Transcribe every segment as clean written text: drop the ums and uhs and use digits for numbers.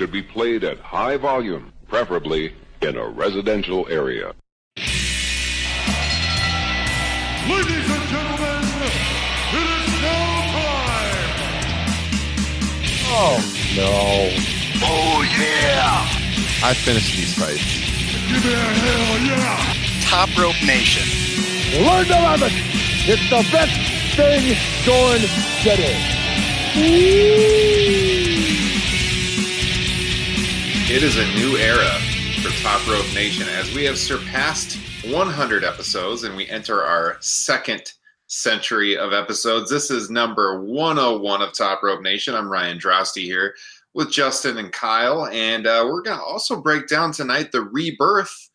should be played at high volume, preferably in a residential area. Ladies and gentlemen, it is now time! Oh, no. Oh, yeah! I finished these fights. Give me a hell yeah! Top Rope Nation. Learn to love it! It's the best thing going today. It is a new era for Top Rope Nation as we have surpassed 100 episodes and we enter our second century of episodes. This is number 101 of Top Rope Nation. I'm Ryan Drosty here with Justin and Kyle, and we're going to also break down tonight the rebirth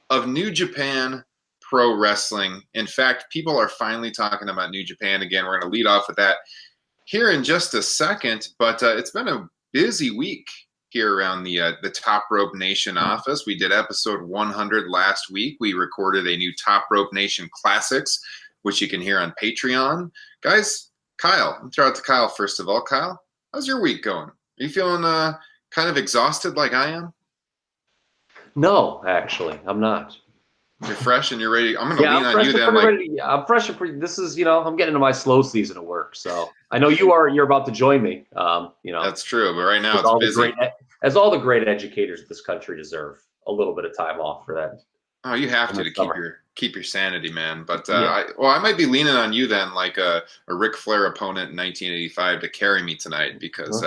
of New Japan Pro Wrestling. In fact, people are finally talking about New Japan again. We're going to lead off with that here in just a second, but it's been a busy week here around the Top Rope Nation office. We did episode 100 last week. We recorded a new Top Rope Nation Classics, which you can hear on Patreon. Guys, Kyle, I'll throw it to Kyle first of all. Kyle, how's your week going? Are you feeling kind of exhausted like I am? No, actually, I'm not. You're fresh and you're ready. I'm going to lean on you then. I'm fresh and pretty. This is, I'm getting into my slow season of work. So I know you're about to join me. That's true. But right now it's busy. As all the great educators of this country deserve a little bit of time off for that. Oh, you have to keep your sanity, man. But I might be leaning on you then, like a Ric Flair opponent in 1985 to carry me tonight because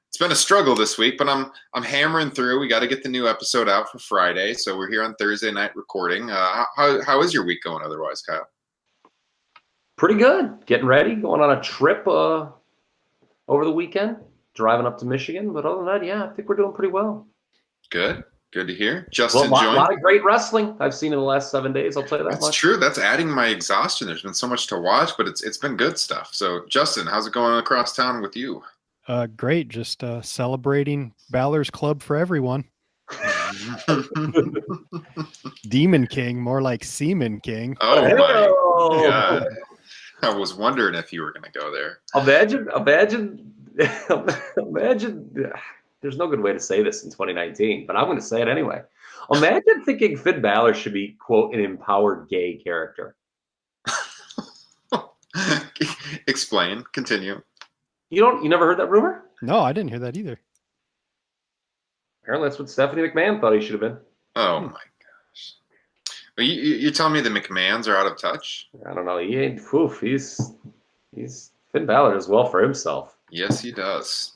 it's been a struggle this week, but I'm hammering through. We got to get the new episode out for Friday, so we're here on Thursday night recording. How is your week going otherwise, Kyle? Pretty good. Getting ready, going on a trip over the weekend, driving up to Michigan. But other than that, I think we're doing pretty well. Good to hear. Justin, a lot of great wrestling I've seen in the last 7 days. I'll tell you that much. That's true. That's adding my exhaustion. There's been so much to watch, but it's been good stuff. So, Justin, how's it going across town with you? Great. Just celebrating Balor's Club for everyone. Demon King, more like Seaman King. Oh my God. I was wondering if you were going to go there. Imagine. There's no good way to say this in 2019, but I'm going to say it anyway. Imagine thinking Finn Balor should be, quote, an empowered gay character. Explain. Continue. You never heard that rumor? No, I didn't hear that either. Apparently that's what Stephanie McMahon thought he should have been. Oh my gosh. Well, you're telling me the McMahons are out of touch? I don't know. He ain't he's Finn Balor does well for himself. Yes, he does.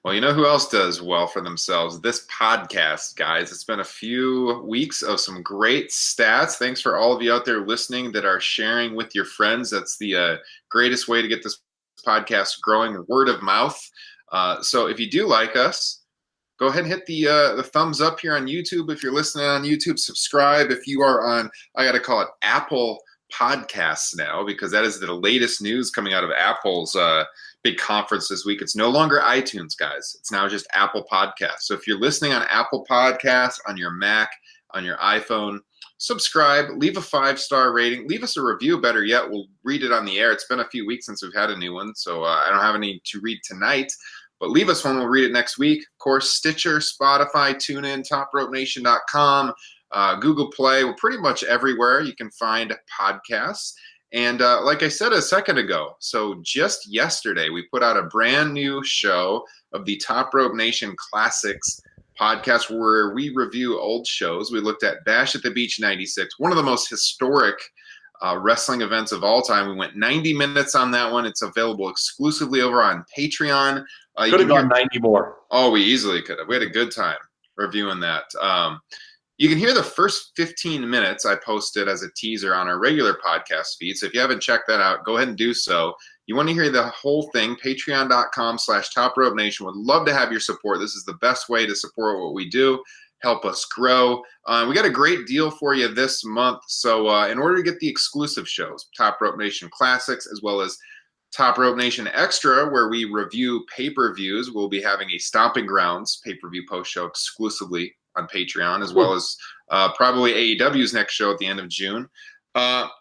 Well, you know who else does well for themselves? This podcast, guys. It's been a few weeks of some great stats. Thanks for all of you out there listening that are sharing with your friends. That's the greatest way to get this podcast growing, word of mouth. So if you do like us, go ahead and hit the thumbs up here on YouTube. If you're listening on YouTube, subscribe. If you are on, I got to call it Apple Podcasts now, because that is the latest news coming out of Apple's big conference this week. It's no longer iTunes, guys. It's now just Apple Podcasts. So if you're listening on Apple Podcasts, on your Mac, on your iPhone, subscribe, leave a 5-star rating, leave us a review, better yet. We'll read it on the air. It's been a few weeks since we've had a new one, so I don't have any to read tonight, but leave us one. We'll read it next week. Of course, Stitcher, Spotify, TuneIn, TopRopeNation.com, Google Play. We're pretty much everywhere you can find podcasts. And like I said a second ago, so just yesterday, we put out a brand new show of the Top Rope Nation Classics podcast where we review old shows. We looked at Bash at the Beach 96, one of the most historic wrestling events of all time. We went 90 minutes on that one. It's available exclusively over on Patreon. Could have gone 90 more. Oh, we easily could have. We had a good time reviewing that. You can hear the first 15 minutes I posted as a teaser on our regular podcast feed. So if you haven't checked that out, go ahead and do so. You want to hear the whole thing, patreon.com/TopRopeNation. Would love to have your support. This is the best way to support what we do, help us grow. We got a great deal for you this month. So in order to get the exclusive shows, Top Rope Nation Classics, as well as Top Rope Nation Extra, where we review pay-per-views, we'll be having a Stomping Grounds pay-per-view post-show exclusively on Patreon, as well as probably AEW's next show at the end of June.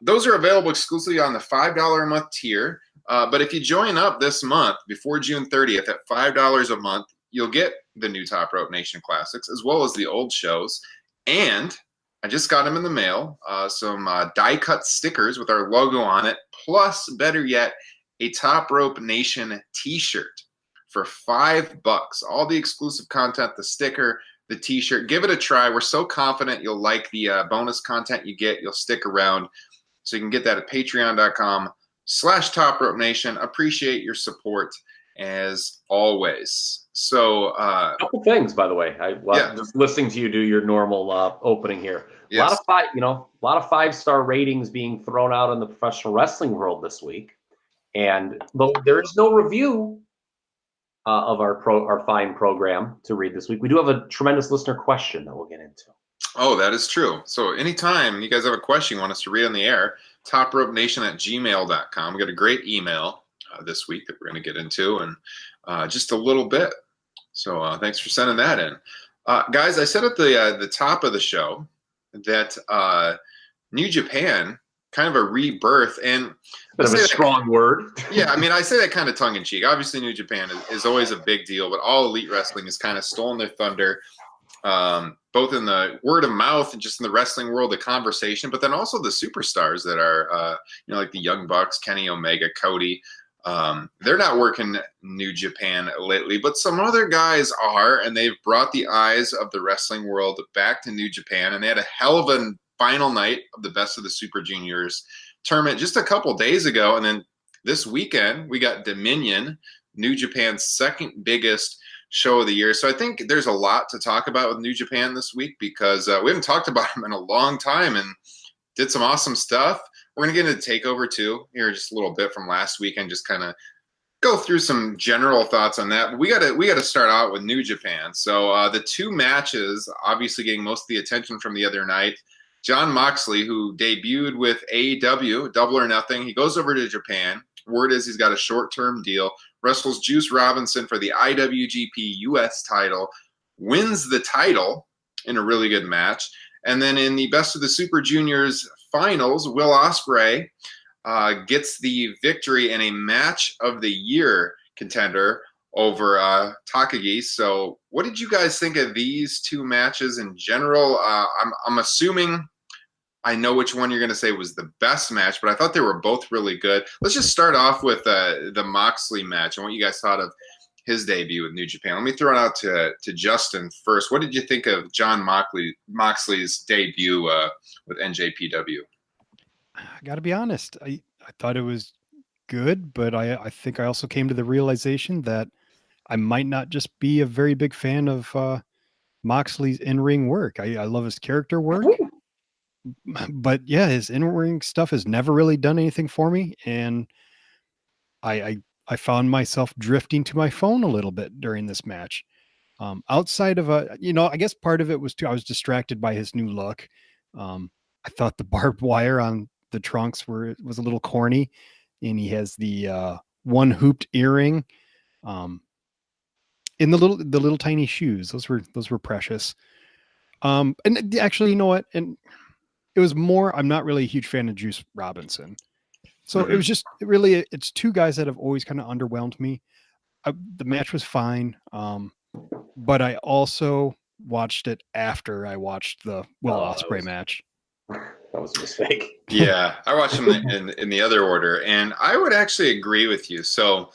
Those are available exclusively on the $5 a month tier. But if you join up this month before June 30th at $5 a month, you'll get the new Top Rope Nation Classics as well as the old shows. And I just got them in the mail, some die-cut stickers with our logo on it, plus, better yet, a Top Rope Nation t-shirt for $5. All the exclusive content, the sticker, the t-shirt. Give it a try. We're so confident you'll like the bonus content you get. You'll stick around. So you can get that at patreon.com/Top Rope Nation. Appreciate your support as always. So a couple things, by the way. Just listening to you do your normal opening here. Yes. A lot of 5-star ratings being thrown out in the professional wrestling world this week. And though there is no review of our fine program to read this week, we do have a tremendous listener question that we'll get into. Oh, that is true. So anytime you guys have a question you want us to read on the air, topropenation@gmail.com. We got a great email this week that we're going to get into in just a little bit. So thanks for sending that in. Guys, I said at the top of the show that New Japan, kind of a rebirth, and bit of a strong word. Yeah, I mean, I say that kind of tongue-in-cheek. Obviously, New Japan is always a big deal, but All Elite Wrestling has kind of stolen their thunder, both in the word of mouth and just in the wrestling world, the conversation, but then also the superstars that are, like the Young Bucks, Kenny Omega, Cody. They're not working New Japan lately, but some other guys are, and they've brought the eyes of the wrestling world back to New Japan, and they had a hell of a final night of the Best of the Super Juniors tournament just a couple days ago. And then this weekend, we got Dominion, New Japan's second biggest show of the year. So I think there's a lot to talk about with New Japan this week because we haven't talked about them in a long time and did some awesome stuff. We're going to get into TakeOver too here just a little bit from last week and just kind of go through some general thoughts on that. But we got to start out with New Japan. So the two matches obviously getting most of the attention from the other night. Jon Moxley, who debuted with AEW, Double or Nothing, he goes over to Japan. Word is he's got a short-term deal. Wrestles Juice Robinson for the IWGP US title. Wins the title in a really good match. And then in the Best of the Super Juniors finals, Will Ospreay gets the victory in a match of the year contender over Takagi. So what did you guys think of these two matches in general? I'm assuming I know which one you're going to say was the best match, but I thought they were both really good. Let's just start off with the Moxley match and what you guys thought of his debut with New Japan. Let me throw it out to Justin first. What did you think of Jon Moxley's debut with NJPW? I got to be honest. I thought it was good, but I think I also came to the realization that I might not just be a very big fan of Moxley's in-ring work. I love his character work, but yeah, his in-ring stuff has never really done anything for me. And I found myself drifting to my phone a little bit during this match. Outside of I guess part of it was too, I was distracted by his new look. I thought the barbed wire on the trunks was a little corny, and he has the one hooped earring. In the little tiny shoes, those were precious. And actually, you know what? And it was more. I'm not really a huge fan of Juice Robinson, so it was just it's two guys that have always kind of underwhelmed me. The match was fine, but I also watched it after I watched the Will Ospreay match. That was a mistake. Yeah, I watched them in the other order, and I would actually agree with you. So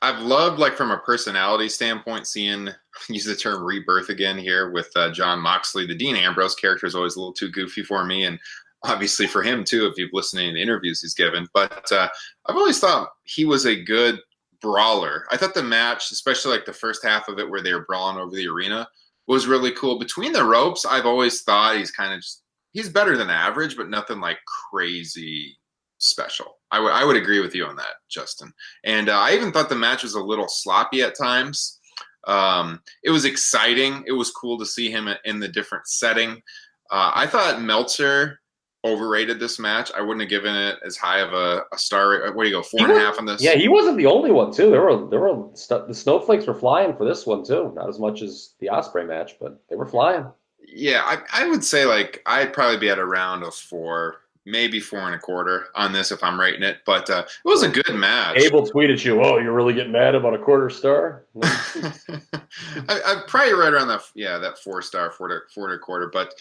I've loved, like, from a personality standpoint, use the term rebirth again here with Jon Moxley. The Dean Ambrose character is always a little too goofy for me, and obviously for him too, if you've listened to the interviews he's given. But I've always thought he was a good brawler. I thought the match, especially like the first half of it where they were brawling over the arena, was really cool. Between the ropes, I've always thought he's better than average, but nothing like crazy special. I would agree with you on that, Justin. And I even thought the match was a little sloppy at times. It was exciting. It was cool to see him in the different setting. I thought Meltzer overrated this match. I wouldn't have given it as high of a star. What do you go, 4.5 on this? Yeah, he wasn't the only one too. The snowflakes were flying for this one too. Not as much as the Ospreay match, but they were flying. Yeah, I would say, like, I'd probably be at around a 4 maybe 4.25 on this if I'm rating it, but it was a good match. Abel tweeted you, "Oh, you're really getting mad about a quarter star?" I'm probably right around that 4-star, 4.25. But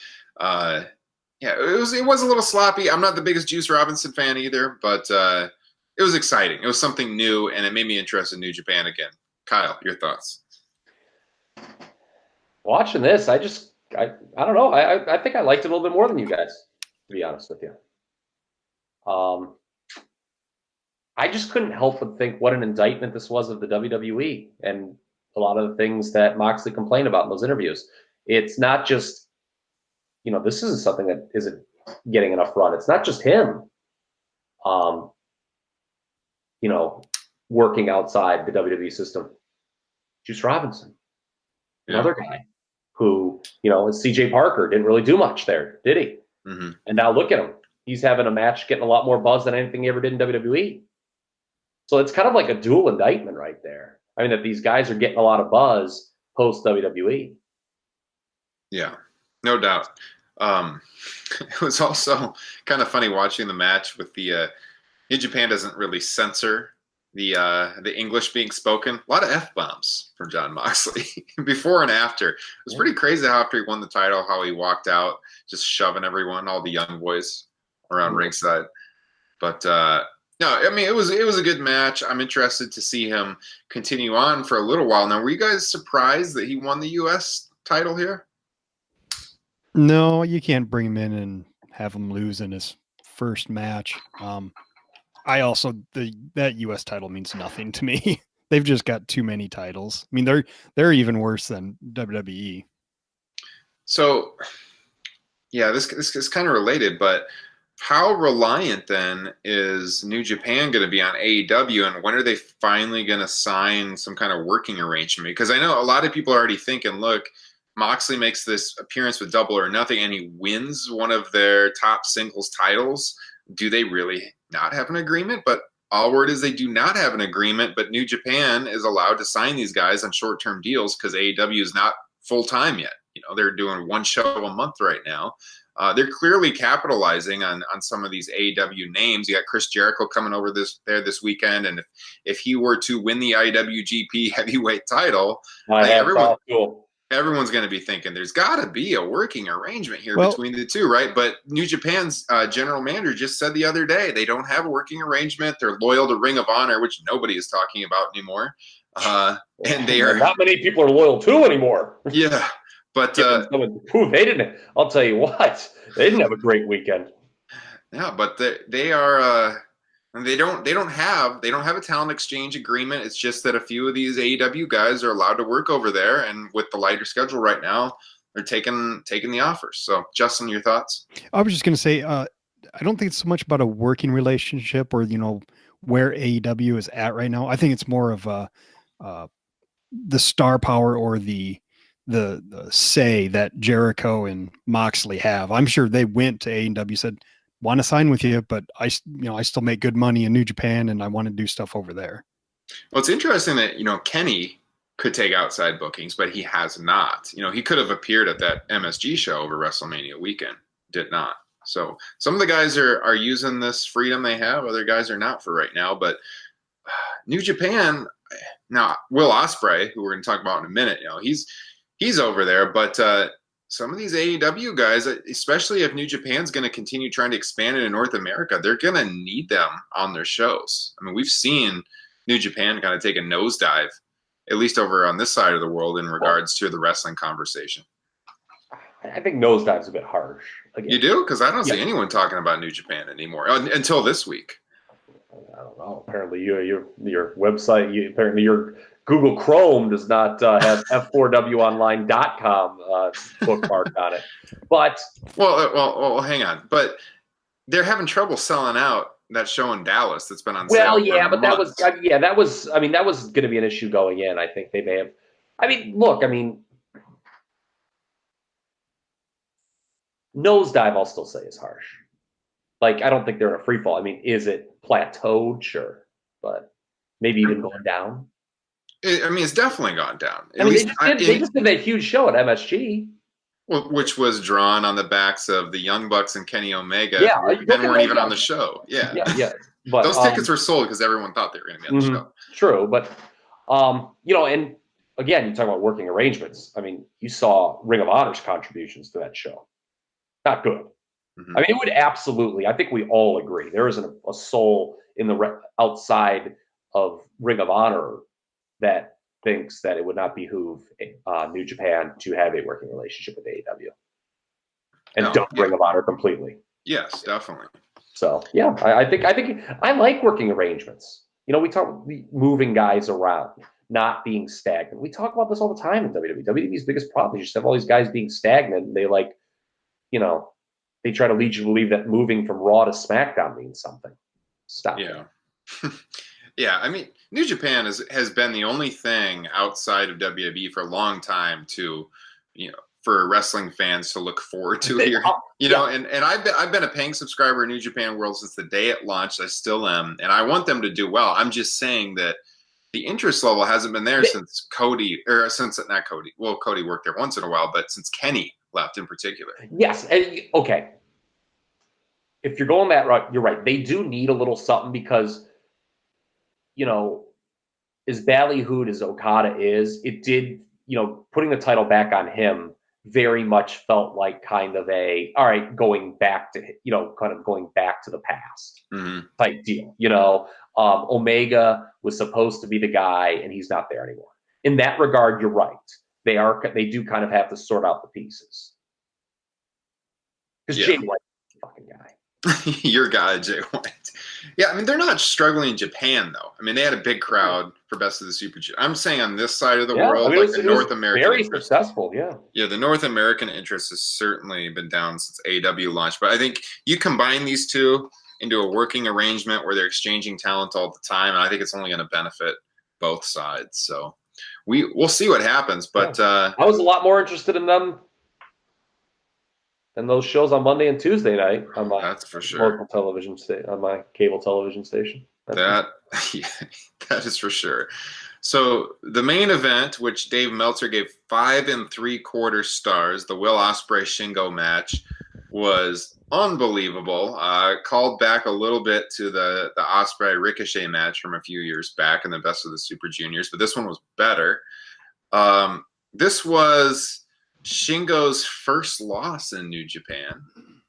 it was a little sloppy. I'm not the biggest Juice Robinson fan either, but it was exciting. It was something new, and it made me interested in New Japan again. Kyle, your thoughts? Watching this, I don't know. I think I liked it a little bit more than you guys, to be honest with you. I just couldn't help but think what an indictment this was of the WWE and a lot of the things that Moxley complained about in those interviews. It's not just, this isn't something that isn't getting enough run. It's not just him, working outside the WWE system. Juice Robinson, another guy who, is CJ Parker, didn't really do much there, did he? Mm-hmm. And now look at him. He's having a match, getting a lot more buzz than anything he ever did in WWE. So it's kind of like a dual indictment right there. I mean, that these guys are getting a lot of buzz post WWE. Yeah, no doubt. It was also kind of funny watching the match with the New Japan doesn't really censor the English being spoken. A lot of F-bombs from Jon Moxley before and after. It was pretty crazy how after he won the title, how he walked out just shoving everyone, all the young boys around ringside. But no, I mean, it was a good match. I'm interested to see him continue on for a little while. Now, were you guys surprised that he won the U.S. title here? No, you can't bring him in and have him lose in his first match. I also that U.S. title means nothing to me. They've just got too many titles. I mean, they're even worse than WWE. So, yeah, this is kind of related, but how reliant then is New Japan going to be on AEW, and when are they finally going to sign some kind of working arrangement? Because I know a lot of people are already thinking, look, Moxley makes this appearance with Double or Nothing, and he wins one of their top singles titles. Do they really not have an agreement? But all word is they do not have an agreement, but New Japan is allowed to sign these guys on short-term deals because AEW is not full-time yet. They're doing one show a month right now. They're clearly capitalizing on some of these AEW names. You got Chris Jericho coming over this weekend, and if he were to win the IWGP Heavyweight title, everyone's going to be thinking there's got to be a working arrangement here between the two, right? But New Japan's general manager just said the other day they don't have a working arrangement. They're loyal to Ring of Honor, which nobody is talking about anymore, and they are not many people are loyal to anymore. Yeah. But they didn't. I'll tell you what, they didn't have a great weekend. Yeah, but they are. They don't have a talent exchange agreement. It's just that a few of these AEW guys are allowed to work over there, and with the lighter schedule right now, they're taking the offers. So, Justin, your thoughts? I was just going to say, I don't think it's so much about a working relationship or where AEW is at right now. I think it's more of the star power or the say that Jericho and Moxley have. I'm sure they went to AEW, said, want to sign with you, but I still make good money in New Japan and I want to do stuff over there. Well, it's interesting that, Kenny could take outside bookings, but he has not. He could have appeared at that MSG show over WrestleMania weekend, did not. So some of the guys are using this freedom they have. Other guys are not for right now, but New Japan, now Will Ospreay, who we're going to talk about in a minute, he's over there, but some of these AEW guys, especially if New Japan's going to continue trying to expand it in North America, they're going to need them on their shows. I mean, we've seen New Japan kind of take a nosedive, at least over on this side of the world, in regards to the wrestling conversation. I think nosedive's a bit harsh. Again. You do? Because I don't see anyone talking about New Japan anymore until this week. I don't know. Apparently, your website, apparently your Google Chrome does not have f4wonline.com bookmarked on it. But well, hang on. But they're having trouble selling out that show in Dallas that's been on sale. Well, yeah, but that was going to be an issue going in. I think they may have. I mean, look, nosedive, I'll still say is harsh. Like, I don't think they're in a free fall. I mean, is it plateaued? Sure, but maybe even going down. It's definitely gone down. They just did that huge show at MSG. Which was drawn on the backs of the Young Bucks and Kenny Omega. Yeah, who then weren't even on the show. Yeah. Yeah. But those tickets were sold because everyone thought they were going to be on the show. True, but and again, you talk about working arrangements. I mean, you saw Ring of Honor's contributions to that show. Not good. Mm-hmm. I mean, it would absolutely. I think we all agree there isn't a soul in the outside of Ring of Honor that thinks that it would not behoove New Japan to have a working relationship with AEW and dump Ring of Honor completely. Yes, definitely. So yeah, I think I like working arrangements. We talk moving guys around, not being stagnant. We talk about this all the time in WWE. WWE's biggest problem is you just have all these guys being stagnant. And they they try to lead you to believe that moving from Raw to SmackDown means something. Stop. Yeah. Yeah, I mean, New Japan has been the only thing outside of WWE for a long time to, for wrestling fans to look forward to here. And I've been a paying subscriber in New Japan World since the day it launched. I still am, and I want them to do well. I'm just saying that the interest level hasn't been there since Cody, or since not Cody. Well, Cody worked there once in a while, but since Kenny left in particular. Yes. Okay. If you're going that route, you're right. They do need a little something because, as ballyhooed as Okada is, it did, putting the title back on him very much felt like kind of going back to, going back to the past type deal. Omega was supposed to be the guy and he's not there anymore. In that regard, you're right. They do kind of have to sort out the pieces. Because Jay White's a fucking guy. Your guy, Jay White. Yeah, I mean, they're not struggling in Japan, though. I mean, they had a big crowd for Best of the Super Juniors. I'm saying on this side of the world, the North American very successful, yeah. Yeah, the North American interest has certainly been down since AEW launched. But I think you combine these two into a working arrangement where they're exchanging talent all the time, and I think it's only going to benefit both sides. So we'll see what happens. But I was a lot more interested in them and those shows on Monday and Tuesday night on my that's for sure. Local television on my cable television station. That is for sure. So the main event, which Dave Meltzer gave 5 3/4 stars, the Will Ospreay Shingo match, was unbelievable. Called back a little bit to the Ospreay Ricochet match from a few years back in the Best of the Super Juniors, but this one was better. This was Shingo's first loss in New Japan,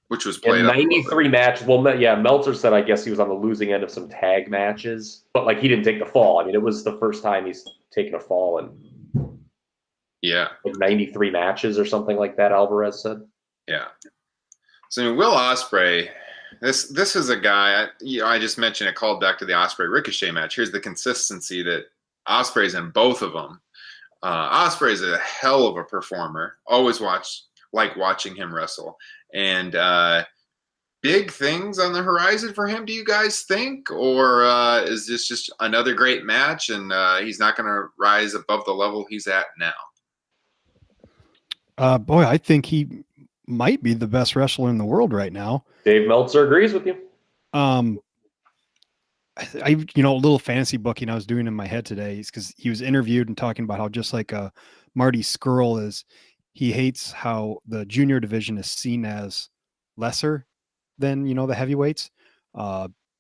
which was played 93 matches. Well, yeah, Meltzer said I guess he was on the losing end of some tag matches, but he didn't take the fall. I mean, it was the first time he's taken a fall in 93 matches or something like that, Alvarez said. Yeah. So I mean, Will Ospreay, this is a guy, I just mentioned it called back to the Ospreay Ricochet match. Here's the consistency that Ospreay's in both of them. Ospreay is a hell of a performer. Always watching him wrestle. And big things on the horizon for him, do you guys think? Or is this just another great match and he's not going to rise above the level he's at now? Boy, I think he might be the best wrestler in the world right now. Dave Meltzer agrees with you. A little fantasy booking I was doing in my head today is because he was interviewed and talking about how just like Marty Scurll is, he hates how the junior division is seen as lesser than, the heavyweights.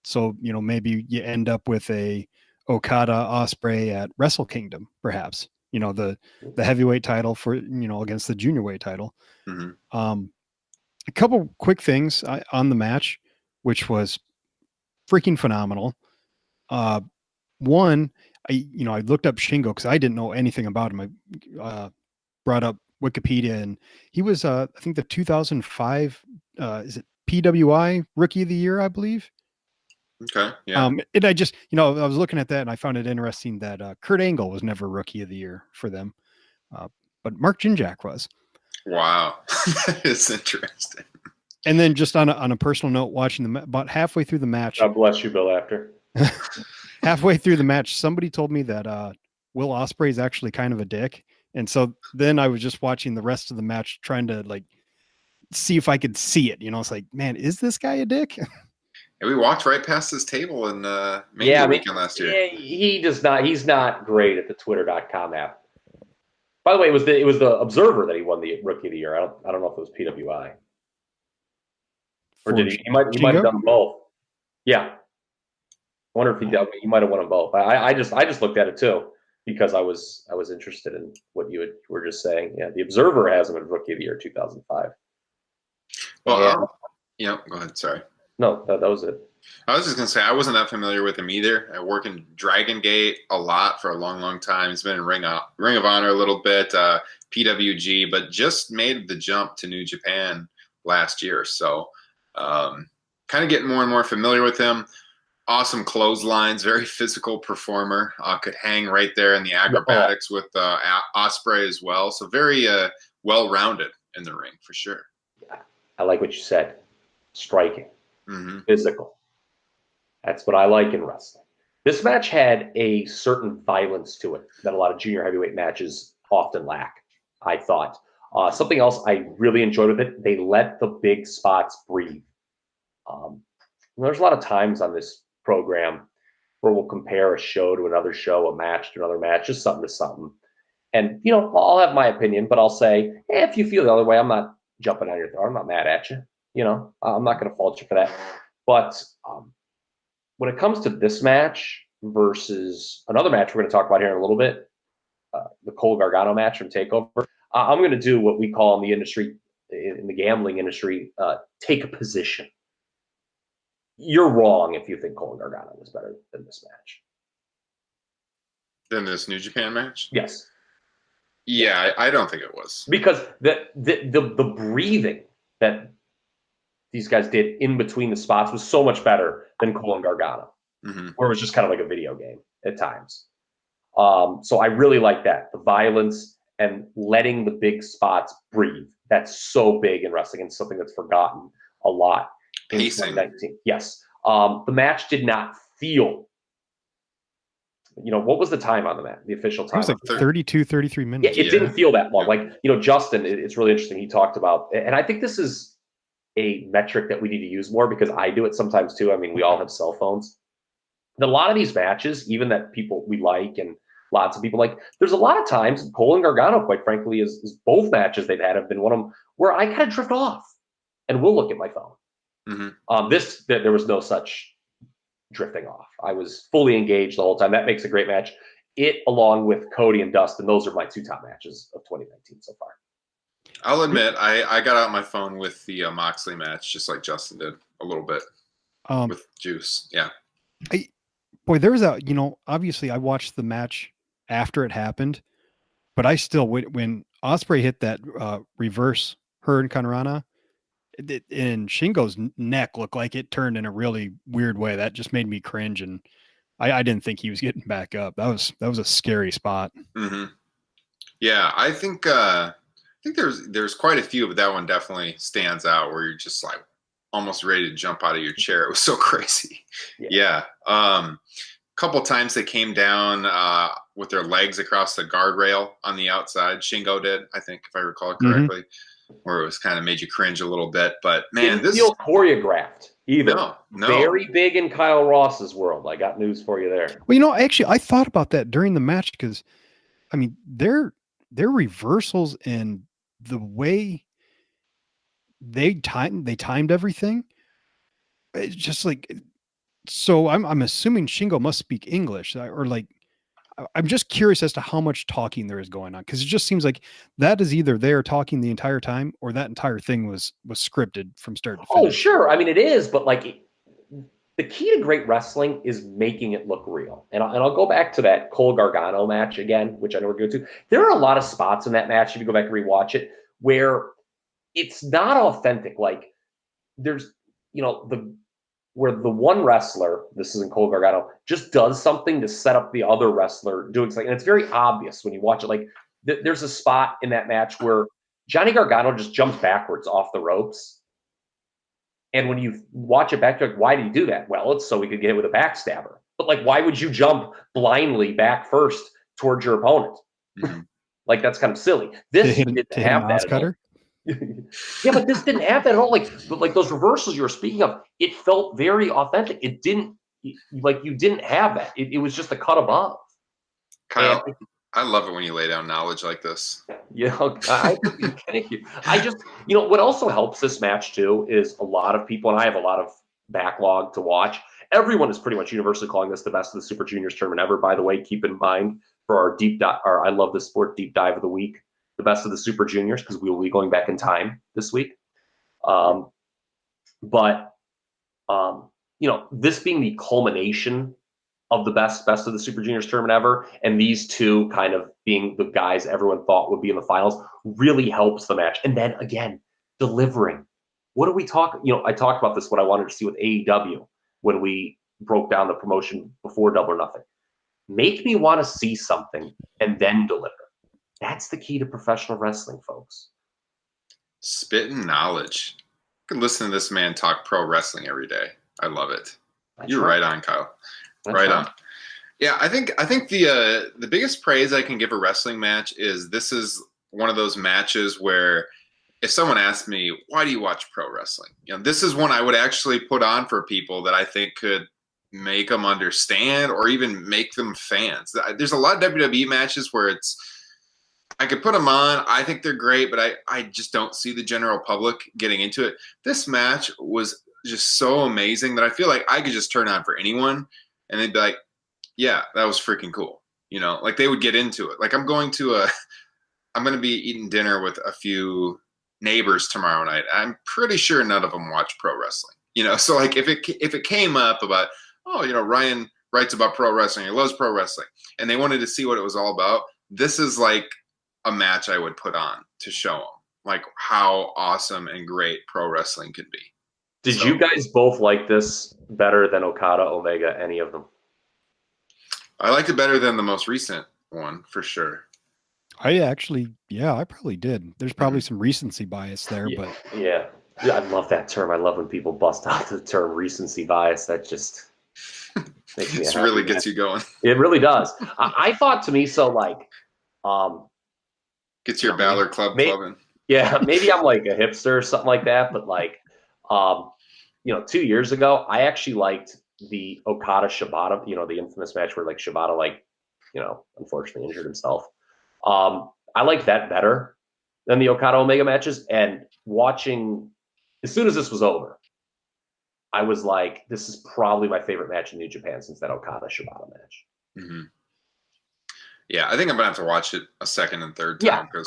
So, maybe you end up with a Okada Ospreay at Wrestle Kingdom, perhaps, the heavyweight title for, against the junior weight title. Mm-hmm. A couple quick things on the match, which was freaking phenomenal. One, I looked up Shingo because I didn't know anything about him. I brought up Wikipedia, and he was, I think, the 2005 is it PWI Rookie of the Year, I believe. Okay, yeah. And I just, I was looking at that, and I found it interesting that Kurt Angle was never Rookie of the Year for them, but Mark Jindrak was. Wow, that is interesting. And then just on a personal note, watching about halfway through the match. God bless you, Bill After. Halfway through the match, somebody told me that Will Ospreay is actually kind of a dick. And so then I was just watching the rest of the match, trying to see if I could see it. It's like, man, is this guy a dick? And we walked right past his table in Mania weekend last year. He does not. He's not great at the Twitter.com app. By the way, it was the Observer that he won the Rookie of the Year. I don't know if it was PWI. Or did he? He might have done both. Yeah. I wonder if he might have won them both. I just looked at it too because I was interested in what you were just saying. Yeah, the Observer has him in Rookie of the Year 2005. Well, yeah, go ahead. Sorry. No, that was it. I was just going to say, I wasn't that familiar with him either. I work in Dragon Gate a lot for a long, long time. He's been in Ring of Honor a little bit, PWG, but just made the jump to New Japan last year. So kind of getting more and more familiar with him. Awesome clotheslines, very physical performer. Could hang right there in the acrobatics with Ospreay as well. So very well-rounded in the ring, for sure. Yeah, I like what you said. Striking. Mm-hmm. Physical. That's what I like in wrestling. This match had a certain violence to it that a lot of junior heavyweight matches often lack, I thought. Something else I really enjoyed with it, they let the big spots breathe. There's a lot of times on this program where we'll compare a show to another show, a match to another match, just something to something. And, I'll have my opinion, but I'll say, if you feel the other way, I'm not jumping on your throat. I'm not mad at you. I'm not going to fault you for that. But when it comes to this match versus another match we're going to talk about here in a little bit, the Cole Gargano match from TakeOver, I'm going to do what we call in the industry, in the gambling industry, take a position. You're wrong if you think Cole Gargano was better than this match. Than this New Japan match? Yes. Yeah, I don't think it was. Because the breathing that these guys did in between the spots was so much better than Cole and Gargano, where it was just kind of like a video game at times. So I really like that. The violence and letting the big spots breathe. That's so big in wrestling and something that's forgotten a lot in 2019. Yes. The match did not feel, what was the time on the match? The official time? It was like 32, 33 minutes. Yeah, it didn't feel that long. Like, Justin, it's really interesting. He talked about, and I think this is a metric that we need to use more because I do it sometimes too. I mean, we all have cell phones. A lot of these matches, even that people we like and lots of people like, there's a lot of times, Cole and Gargano, quite frankly, is both matches they've had have been one of them where I kind of drift off and will look at my phone. There was no such drifting off. I was fully engaged the whole time. That makes a great match. It, along with Cody and Dustin, those are my two top matches of 2019 so far. I'll admit, I got out my phone with the Moxley match, just like Justin did a little bit with Juice. Yeah. There was obviously I watched the match after it happened, but I still, when Ospreay hit that reverse Hurricane Rana, and Shingo's neck looked like it turned in a really weird way. That just made me cringe, and I didn't think he was getting back up. That was a scary spot. Mm-hmm. Yeah, I think there's quite a few, but that one definitely stands out where you're just like almost ready to jump out of your chair. It was so crazy. Yeah. Couple times they came down with their legs across the guardrail on the outside. Shingo did, I think, if I recall correctly, where it was kind of made you cringe a little bit. But man, didn't feel choreographed either. No. Very big in Kyle Ross's world. I got news for you there. Well, actually, I thought about that during the match because, I mean, their reversals and the way they timed everything, it's just like. So I'm assuming Shingo must speak English, or like, I'm just curious as to how much talking there is going on, because it just seems like that is either they are talking the entire time or that entire thing was scripted from start to finish. Oh, sure. I mean, it is, but like the key to great wrestling is making it look real. And I'll go back to that Cole Gargano match again, which I know we're going to. There are a lot of spots in that match, if you go back and rewatch it, where it's not authentic. Like there's, where the one wrestler, this isn't Cole Gargano, just does something to set up the other wrestler doing something. And it's very obvious when you watch it. Like there's a spot in that match where Johnny Gargano just jumps backwards off the ropes. And when you watch it back, you're like, why did he do that? Well, it's so we could get it with a backstabber. But like, why would you jump blindly back first towards your opponent? Mm-hmm. Like, that's kind of silly. This didn't have that at all. Yeah, but this didn't have that at all. Like those reversals you were speaking of, it felt very authentic. It didn't, like, you didn't have that. It was just a cut above. Kyle, I love it when you lay down knowledge like this. I thank you. I just, what also helps this match too is a lot of people, and I have a lot of backlog to watch. Everyone is pretty much universally calling this the best of the Super Juniors tournament ever. By the way, keep in mind for our our I Love This Sport deep dive of the week, the best of the Super Juniors, because we will be going back in time this week. This being the culmination of the best of the Super Juniors tournament ever, and these two kind of being the guys everyone thought would be in the finals, really helps the match. And then again, delivering. What do we talk? I talked about this, what I wanted to see with AEW when we broke down the promotion before Double or Nothing. Make me want to see something and then deliver. That's the key to professional wrestling, folks. Spitting knowledge. You can listen to this man talk pro wrestling every day. I love it. You're right on, Kyle. Right on. Yeah, I think the biggest praise I can give a wrestling match is this is one of those matches where if someone asked me, why do you watch pro wrestling? This is one I would actually put on for people that I think could make them understand or even make them fans. There's a lot of WWE matches where I could put them on. I think they're great, but I just don't see the general public getting into it. This match was just so amazing that I feel like I could just turn on for anyone and they'd be like, yeah, that was freaking cool. Like they would get into it. Like I'm going to be eating dinner with a few neighbors tomorrow night. I'm pretty sure none of them watch pro wrestling. So like if it came up about, Ryan writes about pro wrestling, he loves pro wrestling, and they wanted to see what it was all about, this is like a match I would put on to show them like how awesome and great pro wrestling can be. Did you guys both like this better than Okada, Omega, any of them? I liked it better than the most recent one, for sure. I probably did. There's probably some recency bias there, but yeah, I love that term. I love when people bust out the term recency bias. That just makes me happy, really gets you going. It really does. I thought to me, so like, gets your Balor Club clubbing. Yeah, maybe I'm like a hipster or something like that, but like, 2 years ago, I actually liked the Okada Shibata, the infamous match where like Shibata, unfortunately injured himself. I liked that better than the Okada Omega matches. And watching, as soon as this was over, I was like, this is probably my favorite match in New Japan since that Okada Shibata match. Mm-hmm. Yeah, I think I'm gonna have to watch it a second and third time because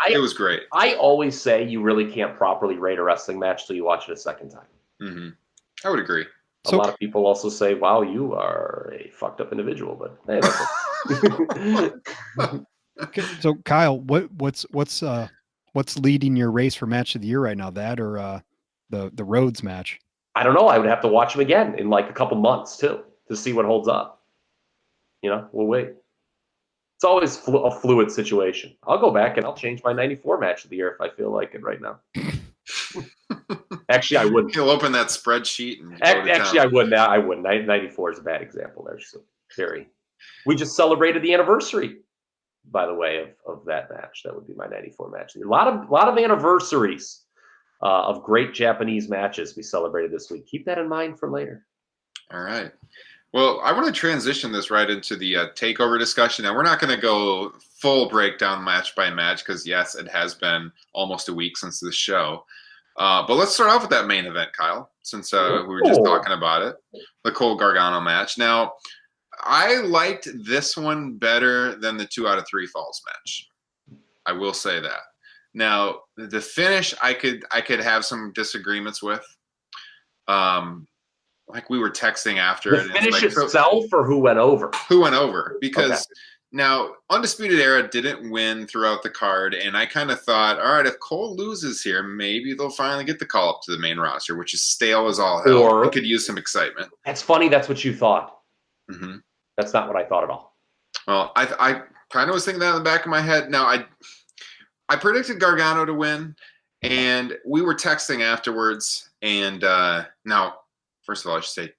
it was great. I always say you really can't properly rate a wrestling match till you watch it a second time. Mm-hmm. I would agree. A lot of people also say, "Wow, you are a fucked up individual," but hey, that's Okay, so Kyle, what's leading your race for match of the year right now? That or the Rhodes match? I don't know. I would have to watch them again in like a couple months too to see what holds up. We'll wait. It's always a fluid situation. I'll go back and I'll change my 94 match of the year if I feel like it right now. Actually, I wouldn't. You'll open that spreadsheet. And actually, I wouldn't. I wouldn't. 94 is a bad example there. So, we just celebrated the anniversary, by the way, of that match. That would be my 94 match. A lot of anniversaries of great Japanese matches we celebrated this week. Keep that in mind for later. All right. Well, I want to transition this right into the TakeOver discussion. Now, we're not going to go full breakdown match by match because, yes, it has been almost a week since this show. But let's start off with that main event, Kyle, since we were just talking about it, the Cole Gargano match. Now, I liked this one better than the 2 out of 3 falls match. I will say that. Now, the finish, I could have some disagreements with. Like we were texting after. The finish itself or who went over? Who went over? Because now Undisputed Era didn't win throughout the card, and I kind of thought, all right, if Cole loses here, maybe they'll finally get the call up to the main roster, which is stale as all hell. Or we could use some excitement. That's funny. That's what you thought. Mm-hmm. That's not what I thought at all. Well, I kind of was thinking that in the back of my head. Now, I predicted Gargano to win, and we were texting afterwards, and now, first of all, I should say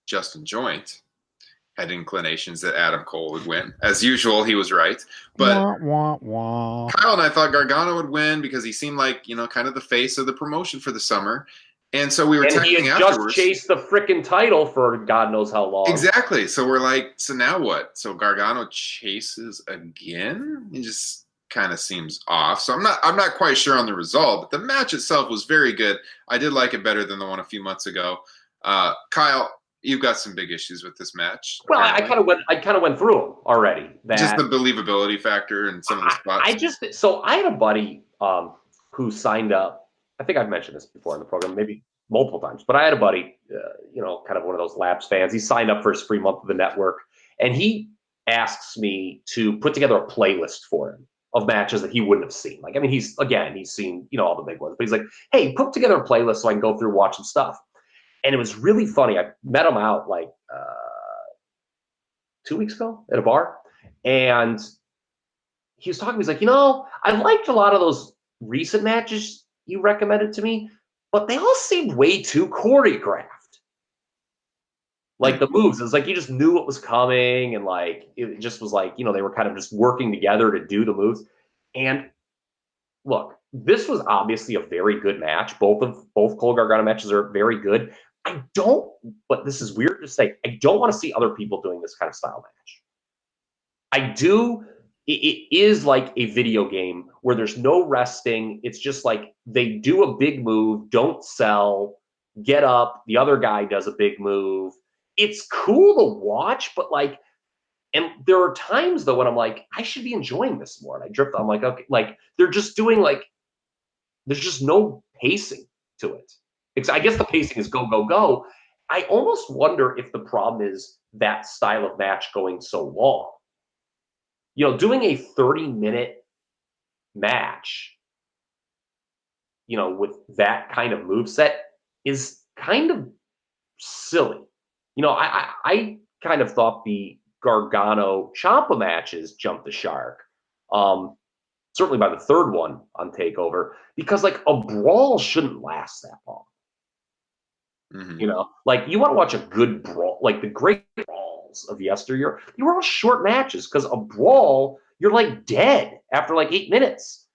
Justin Joint had inclinations that Adam Cole would win. As usual, he was right. But Kyle and I thought Gargano would win because he seemed like, kind of the face of the promotion for the summer. And so we were and he texting had afterwards. just chased the freaking title for God knows how long. Exactly. So we're like, so now what? So Gargano chases again? It just kind of seems off. So I'm not quite sure on the result, but the match itself was very good. I did like it better than the one a few months ago. Kyle, you've got some big issues with this match. Well, I kind of went through them already. Just the believability factor and some of the spots. So I had a buddy who signed up. I think I've mentioned this before in the program, maybe multiple times, but I had a buddy, kind of one of those Labs fans. He signed up for his free month of the network, and he asks me to put together a playlist for him of matches that he wouldn't have seen. Like, I mean, he's seen, all the big ones, but he's like, hey, put together a playlist so I can go through, watch some stuff. And it was really funny. I met him out like 2 weeks ago at a bar, and he was talking. He's like, I liked a lot of those recent matches you recommended to me, but they all seemed way too choreographed. Like the moves, it's like you just knew what was coming, and like it just was like, they were kind of just working together to do the moves. And look, this was obviously a very good match. Both Cole Gargano matches are very good. But this is weird to say, I don't want to see other people doing this kind of style match. I do. It is like a video game where there's no resting. It's just like they do a big move, don't sell, get up, the other guy does a big move. It's cool to watch, but like, and there are times though when I'm like, I should be enjoying this more. And I drift. I'm like, okay, like they're just doing like, there's just no pacing to it. I guess the pacing is go, go, go. I almost wonder if the problem is that style of match going so long. Doing a 30-minute match, with that kind of moveset is kind of silly. I kind of thought the Gargano Ciampa matches jumped the shark. Certainly by the third one on TakeOver, because like a brawl shouldn't last that long. Mm-hmm. Like you want to watch a good brawl, like the great brawls of yesteryear. You were all short matches because a brawl, you're like dead after like 8 minutes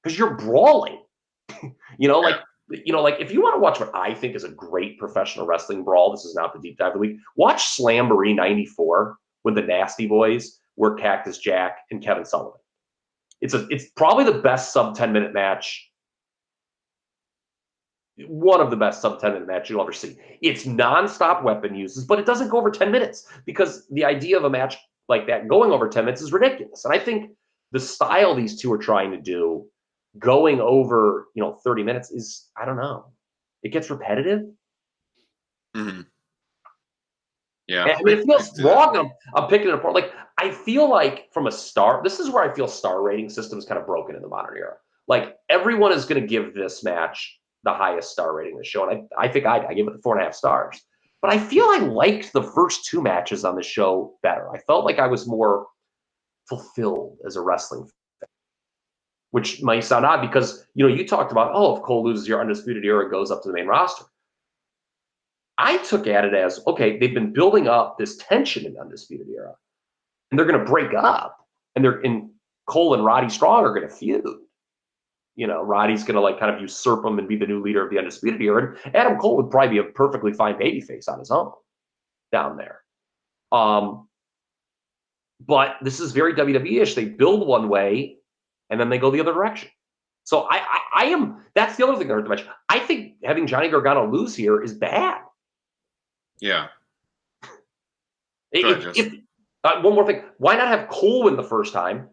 because you're brawling. Like if you want to watch what I think is a great professional wrestling brawl, this is not the deep dive of the week. Watch Slamboree '94 with the Nasty Boys, where Cactus Jack and Kevin Sullivan. It's probably the best sub 10-minute match. One of the best sub 10-minute matches you'll ever see. It's nonstop weapon uses, but it doesn't go over 10 minutes because the idea of a match like that going over 10 minutes is ridiculous. And I think the style these two are trying to do, going over 30 minutes is, I don't know, it gets repetitive. Mm-hmm. Yeah, and, I mean, it feels wrong. I'm picking it apart. Like I feel like this is where I feel star rating system is kind of broken in the modern era. Like everyone is going to give this match the highest star rating in the show. And I think I give it 4.5 stars. But I feel I liked the first two matches on the show better. I felt like I was more fulfilled as a wrestling fan, which might sound odd because, you talked about, if Cole loses your Undisputed Era, goes up to the main roster. I took at it as, okay, they've been building up this tension in the Undisputed Era, and they're going to break up, and Cole and Roddy Strong are going to feud. Roddy's going to like kind of usurp him and be the new leader of the Undisputed Era. And Adam Cole would probably be a perfectly fine babyface on his own down there. But this is very WWE-ish. They build one way and then they go the other direction. So that's the other thing I heard the match. I think having Johnny Gargano lose here is bad. Yeah. One more thing. Why not have Cole win the first time?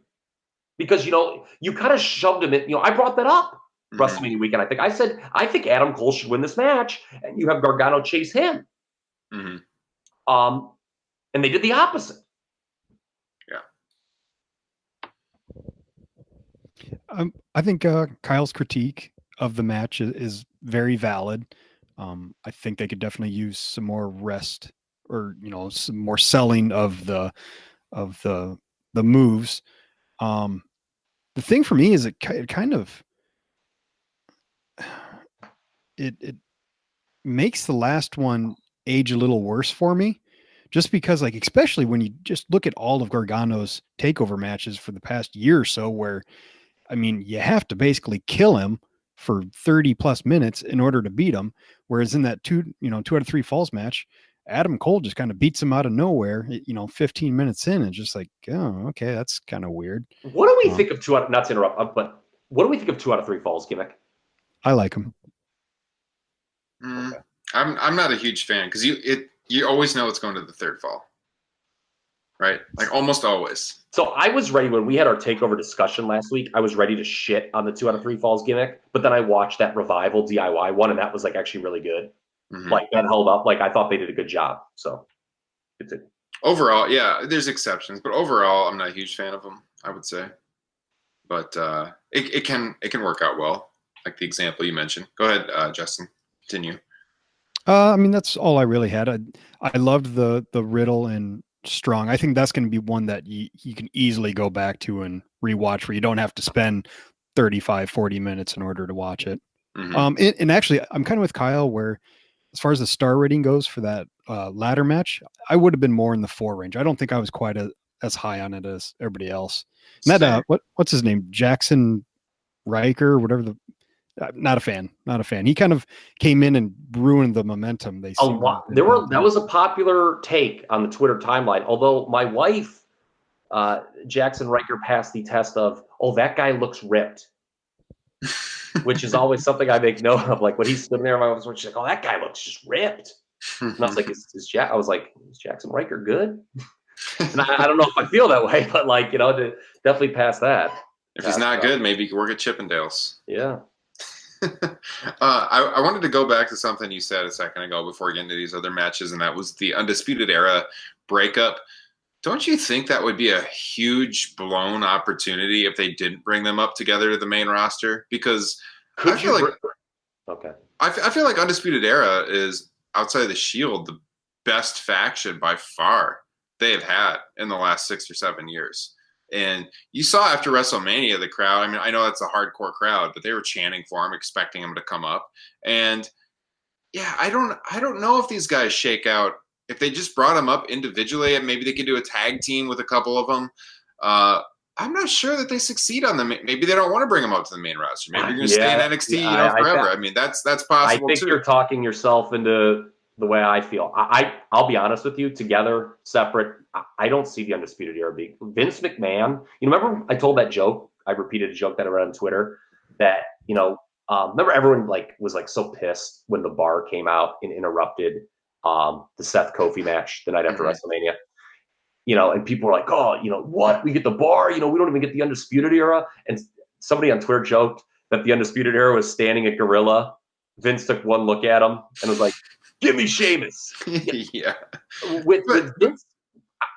Because, you kind of shoved him in. I brought that up WrestleMania weekend. I think Adam Cole should win this match, and you have Gargano chase him. Mm-hmm. And they did the opposite. Yeah. I think Kyle's critique of the match is very valid. I think they could definitely use some more rest or, some more selling of the moves. The thing for me is it kind of it makes the last one age a little worse for me, just because like, especially when you just look at all of Gargano's TakeOver matches for the past year or so, where, I mean, you have to basically kill him for 30 plus minutes in order to beat him. Whereas in that 2 out of 3 falls match, Adam Cole just kind of beats him out of nowhere, 15 minutes in, and just like, oh, okay, that's kind of weird. What do we think of not to interrupt, but what do we think of 2 out of 3 falls gimmick? I like him. Okay. I'm not a huge fan because you always know it's going to the 3rd fall, right? Like almost always. So I was ready when we had our takeover discussion last week. I was ready to shit on the 2 out of 3 falls gimmick, but then I watched that Revival DIY one, and that was like actually really good. Mm-hmm. Like that held up. Like I thought they did a good job. So overall, yeah, there's exceptions, but overall, I'm not a huge fan of them, I would say. But it can work out well, like the example you mentioned. Go ahead, Justin. Continue. I mean, that's all I really had. I loved the Riddle and Strong. I think that's going to be one that you can easily go back to and rewatch, where you don't have to spend 35, 40 minutes in order to watch it. Mm-hmm. And actually, I'm kind of with Kyle where, as far as the star rating goes for that ladder match, I would have been more in the 4 range. I don't think I was quite as high on it as everybody else. And that what's his name? Jackson Riker, whatever not a fan. He kind of came in and ruined the momentum. That was a popular take on the Twitter timeline. Although my wife, Jackson Riker, passed the test of, that guy looks ripped. Which is always something I make note of. Like when he's sitting there, my wife was like, that guy looks just ripped. And I was like, is Jackson Riker good? And I don't know if I feel that way, but definitely past that. If he's not good, maybe you can work at Chippendales. Yeah. I wanted to go back to something you said a second ago before getting to these other matches, and that was the Undisputed Era breakup. Don't you think that would be a huge blown opportunity if they didn't bring them up together to the main roster? Because I feel like Undisputed Era is, outside of the Shield, the best faction by far they have had in the last 6 or 7 years. And you saw after WrestleMania, the crowd, I mean, I know that's a hardcore crowd, but they were chanting for him, expecting him to come up. And yeah, I don't know if these guys shake out. If they just brought him up individually, and maybe they could do a tag team with a couple of them. I'm not sure that they succeed on them. Maybe they don't want to bring them up to the main roster. Maybe you're going to stay in NXT forever. I mean, that's possible too. I think you're talking yourself into the way I feel. I'll be honest with you, together, separate, I don't see the Undisputed Era being Vince McMahon. Remember I told that joke? I repeated a joke that I read on Twitter that, remember everyone was so pissed when the bar came out and interrupted the Seth Kofi match the night after WrestleMania. And people were like, what? We get the bar? We don't even get the Undisputed Era? And somebody on Twitter joked that the Undisputed Era was standing at Gorilla. Vince took one look at him and was like, give me Sheamus. Yeah. With Vince,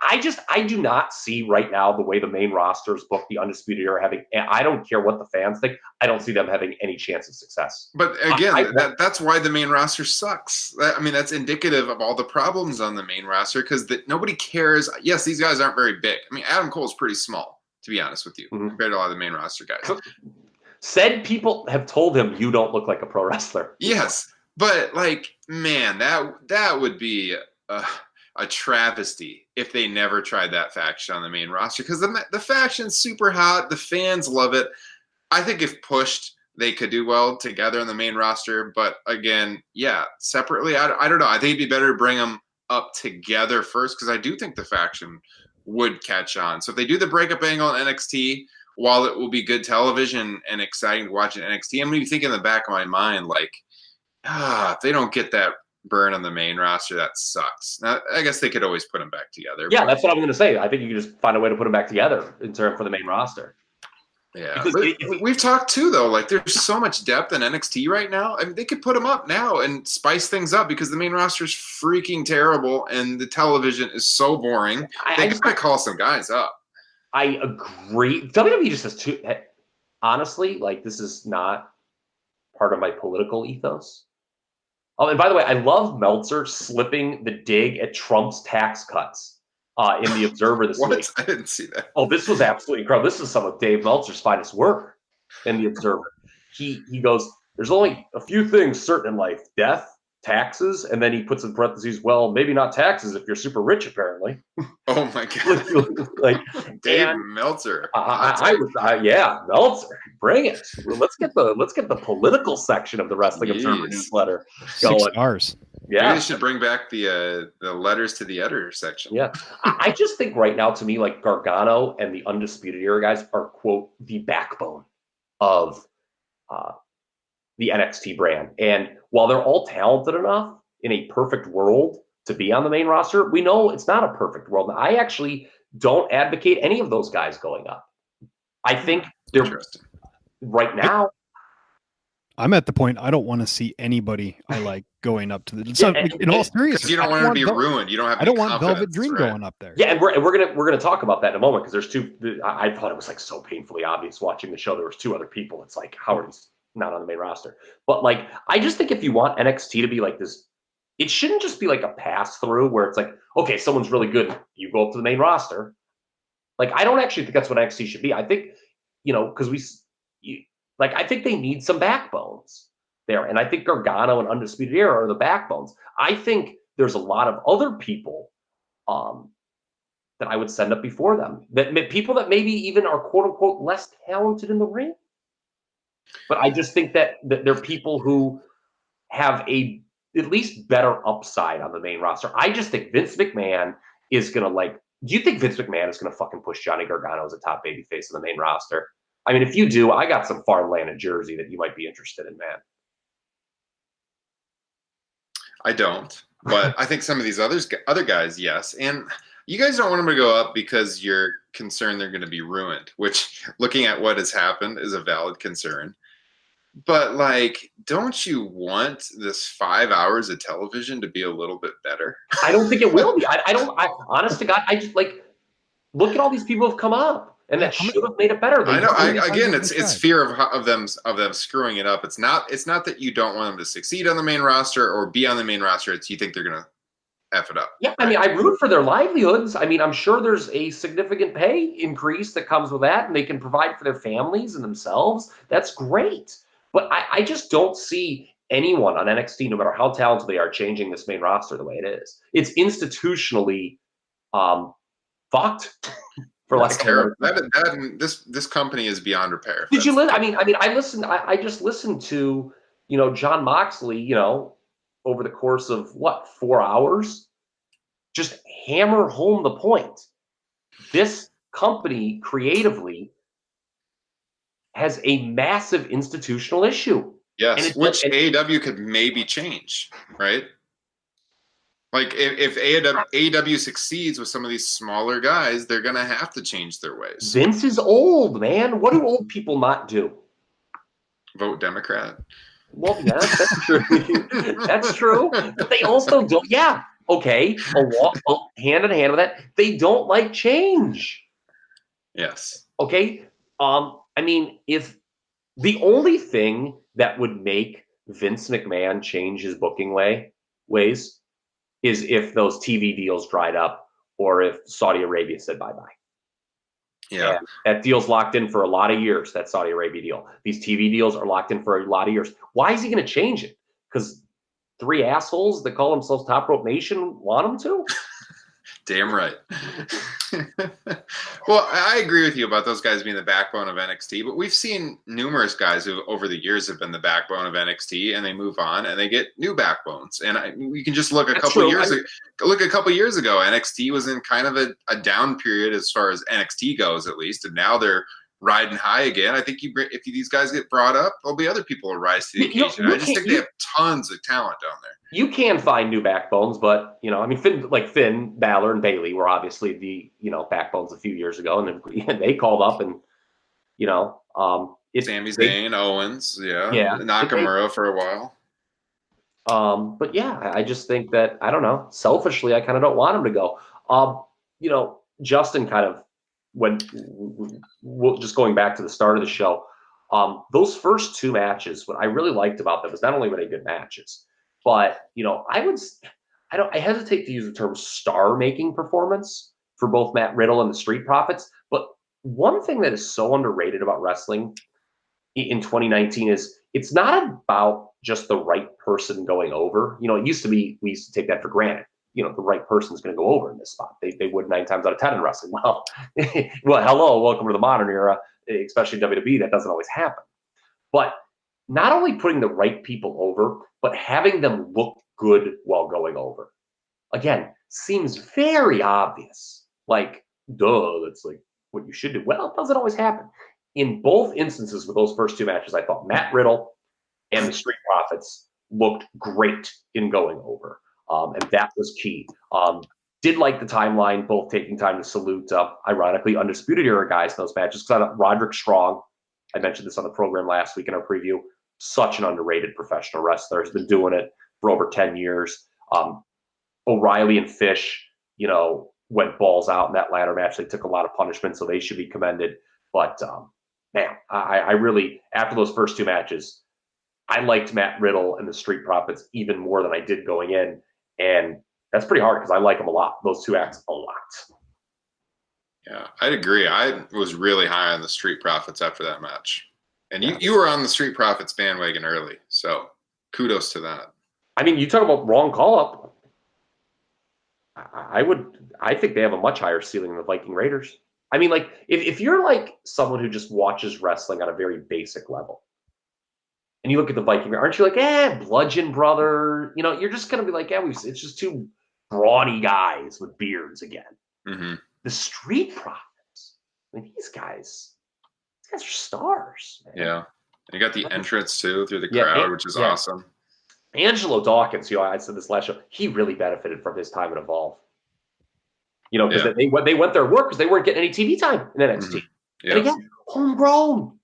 I do not see right now the way the main rosters book the Undisputed Era having, and I don't care what the fans think, I don't see them having any chance of success. But again, that's why the main roster sucks. That's indicative of all the problems on the main roster, because nobody cares. Yes, these guys aren't very big. Adam Cole's pretty small, to be honest with you, compared to a lot of the main roster guys. Said people have told him, you don't look like a pro wrestler. Yes, but man, that would be a travesty if they never tried that faction on the main roster, because the faction's super hot. The fans love it. I think if pushed, they could do well together on the main roster. But again, separately, I don't know. I think it'd be better to bring them up together first, because I do think the faction would catch on. So if they do the breakup angle in NXT, while it will be good television and exciting to watch in NXT, I'm going to be thinking in the back of my mind, if they don't get that burn on the main roster, that sucks. Now, I guess they could always put them back together. Yeah, that's what I'm going to say. I think you can just find a way to put them back together for the main roster. Yeah, we've talked too, though. There's so much depth in NXT right now. I mean, they could put them up now and spice things up, because the main roster is freaking terrible and the television is so boring. They could call some guys up. I agree. WWE just has too. Honestly, this is not part of my political ethos. Oh, and by the way, I love Meltzer slipping the dig at Trump's tax cuts in the Observer this week. I didn't see that. Oh, this was absolutely incredible. This is some of Dave Meltzer's finest work in the Observer. He goes, there's only a few things certain in life: death, taxes, and then he puts in parentheses, well, maybe not taxes if you're super rich, apparently. Oh my god! Like Dave Meltzer. Yeah, Meltzer, bring it. Let's get the political section of the Wrestling Observer newsletter going. 6 stars. Yeah, maybe they should bring back the letters to the editor section. Yeah, I just think right now, to me, like Gargano and the Undisputed Era guys are, quote, the backbone of the NXT brand. And while they're all talented enough in a perfect world to be on the main roster, we know it's not a perfect world. And I actually don't advocate any of those guys going up. I think they're right now. I'm at the point I don't want to see anybody I like going up to the. So, in all seriousness, you don't want to be ruined. You don't have. I don't want Velvet Dream going up there. Yeah, and we're gonna talk about that in a moment, because there's two. I thought it was like so painfully obvious watching the show. There was 2 other people. It's like, how are these not on the main roster? But like, I just think if you want NXT to be like this, it shouldn't just be like a pass through where it's like, okay, someone's really good, you go up to the main roster. Like, I don't actually think that's what NXT should be. I think, because I think they need some backbones there. And I think Gargano and Undisputed Era are the backbones. I think there's a lot of other people that I would send up before them, people that maybe even are quote unquote less talented in the ring. But I just think that they're people who have at least better upside on the main roster. I just think Vince McMahon is going to do you think Vince McMahon is going to fucking push Johnny Gargano as a top babyface on the main roster? I mean, if you do, I got some farmland in Jersey that you might be interested in, man. I don't, but I think some of these other guys, yes. And you guys don't want them to go up because you're concerned they're going to be ruined, which, looking at what has happened, is a valid concern. But don't you want this 5 hours of television to be a little bit better? I don't think it will be. I honest to God, I just look at all these people who've come up, and that should have made it better. I know. Again, it's fear of them screwing it up. It's not that you don't want them to succeed on the main roster or be on the main roster. It's you think they're gonna F it up. Yeah, I mean, I root for their livelihoods. I mean, I'm sure there's a significant pay increase that comes with that, and they can provide for their families and themselves. That's great. But I just don't see anyone on NXT, no matter how talented they are, changing this main roster the way it is. It's institutionally fucked. That's terrible. This company is beyond repair. Did you listen? I just listened to Jon Moxley over the course of 4 hours, just hammer home the point. This company creatively has a massive institutional issue. Yes, which AEW could maybe change, right? Like if AEW succeeds with some of these smaller guys, they're going to have to change their ways. Vince is old, man. What do old people not do? Vote Democrat. Well, yeah, that's true. That's true. But they also don't. Yeah, okay. Hand in hand with that, they don't like change. Yes. Okay. I mean, if the only thing that would make Vince McMahon change his booking ways is if those TV deals dried up or if Saudi Arabia said bye-bye. Yeah. And that deal's locked in for a lot of years, that Saudi Arabia deal. These TV deals are locked in for a lot of years. Why is he going to change it? Because 3 assholes that call themselves Top Rope Nation want him to? Damn right. Well, I agree with you about those guys being the backbone of NXT, but we've seen numerous guys who over the years have been the backbone of NXT, and they move on and they get new backbones. And we can just look a couple years ago. NXT was in kind of a down period as far as NXT goes, at least, and now they're riding high again. I think if these guys get brought up, there'll be other people who rise to the occasion. I just think they have tons of talent down there. You can find new backbones, but Finn Balor and Bayley were obviously the backbones a few years ago, and they called up and Sami Zayn, Owens, yeah, Nakamura for a while. But yeah, I just think that I don't know. Selfishly, I kind of don't want him to go. Justin kind of just going back to the start of the show. Those first 2 matches, what I really liked about them was not only were they good matches, but I hesitate to use the term star-making performance for both Matt Riddle and the Street Profits. But one thing that is so underrated about wrestling in 2019 is it's not about just the right person going over. You know, it used to be, we used to take that for granted. You know, the right person's going to go over in this spot. They would 9 times out of 10 in wrestling. Well, well, hello, welcome to the modern era, especially WWE. That doesn't always happen. But not only putting the right people over, but having them look good while going over. Again, seems very obvious. Like, duh, that's like what you should do. Well, it doesn't always happen. In both instances with those first 2 matches, I thought Matt Riddle and the Street Profits looked great in going over. And that was key. Did like the timeline, both taking time to salute, ironically, Undisputed Era guys in those matches. Because I thought Roderick Strong, I mentioned this on the program last week in our preview, such an underrated professional wrestler. Has been doing it for over 10 years. O'Reilly and Fish, you know, went balls out in that ladder match. They took a lot of punishment, so they should be commended. But, man, I really, after those first 2 matches, I liked Matt Riddle and the Street Profits even more than I did going in. And that's pretty hard because I like them a lot, those 2 acts a lot. Yeah, I'd agree. I was really high on the Street Profits after that match. And you were on the Street Profits bandwagon early, so kudos to that. I mean, you talk about wrong call-up. I think they have a much higher ceiling than the Viking Raiders. I mean, like, if you're like someone who just watches wrestling on a very basic level, and you look at the Viking, aren't you like, Bludgeon Brother? You know, you're just going to be like, it's just 2 brawny guys with beards again. Mm-hmm. The Street Profits, I mean, these guys are stars, man. Yeah. And you got the entrance, too, through the crowd, which is awesome. Angelo Dawkins, you know, I said this last show, he really benefited from his time at Evolve. You know, because they went there to work because they weren't getting any TV time in NXT. Mm-hmm. Yeah. And again, homegrown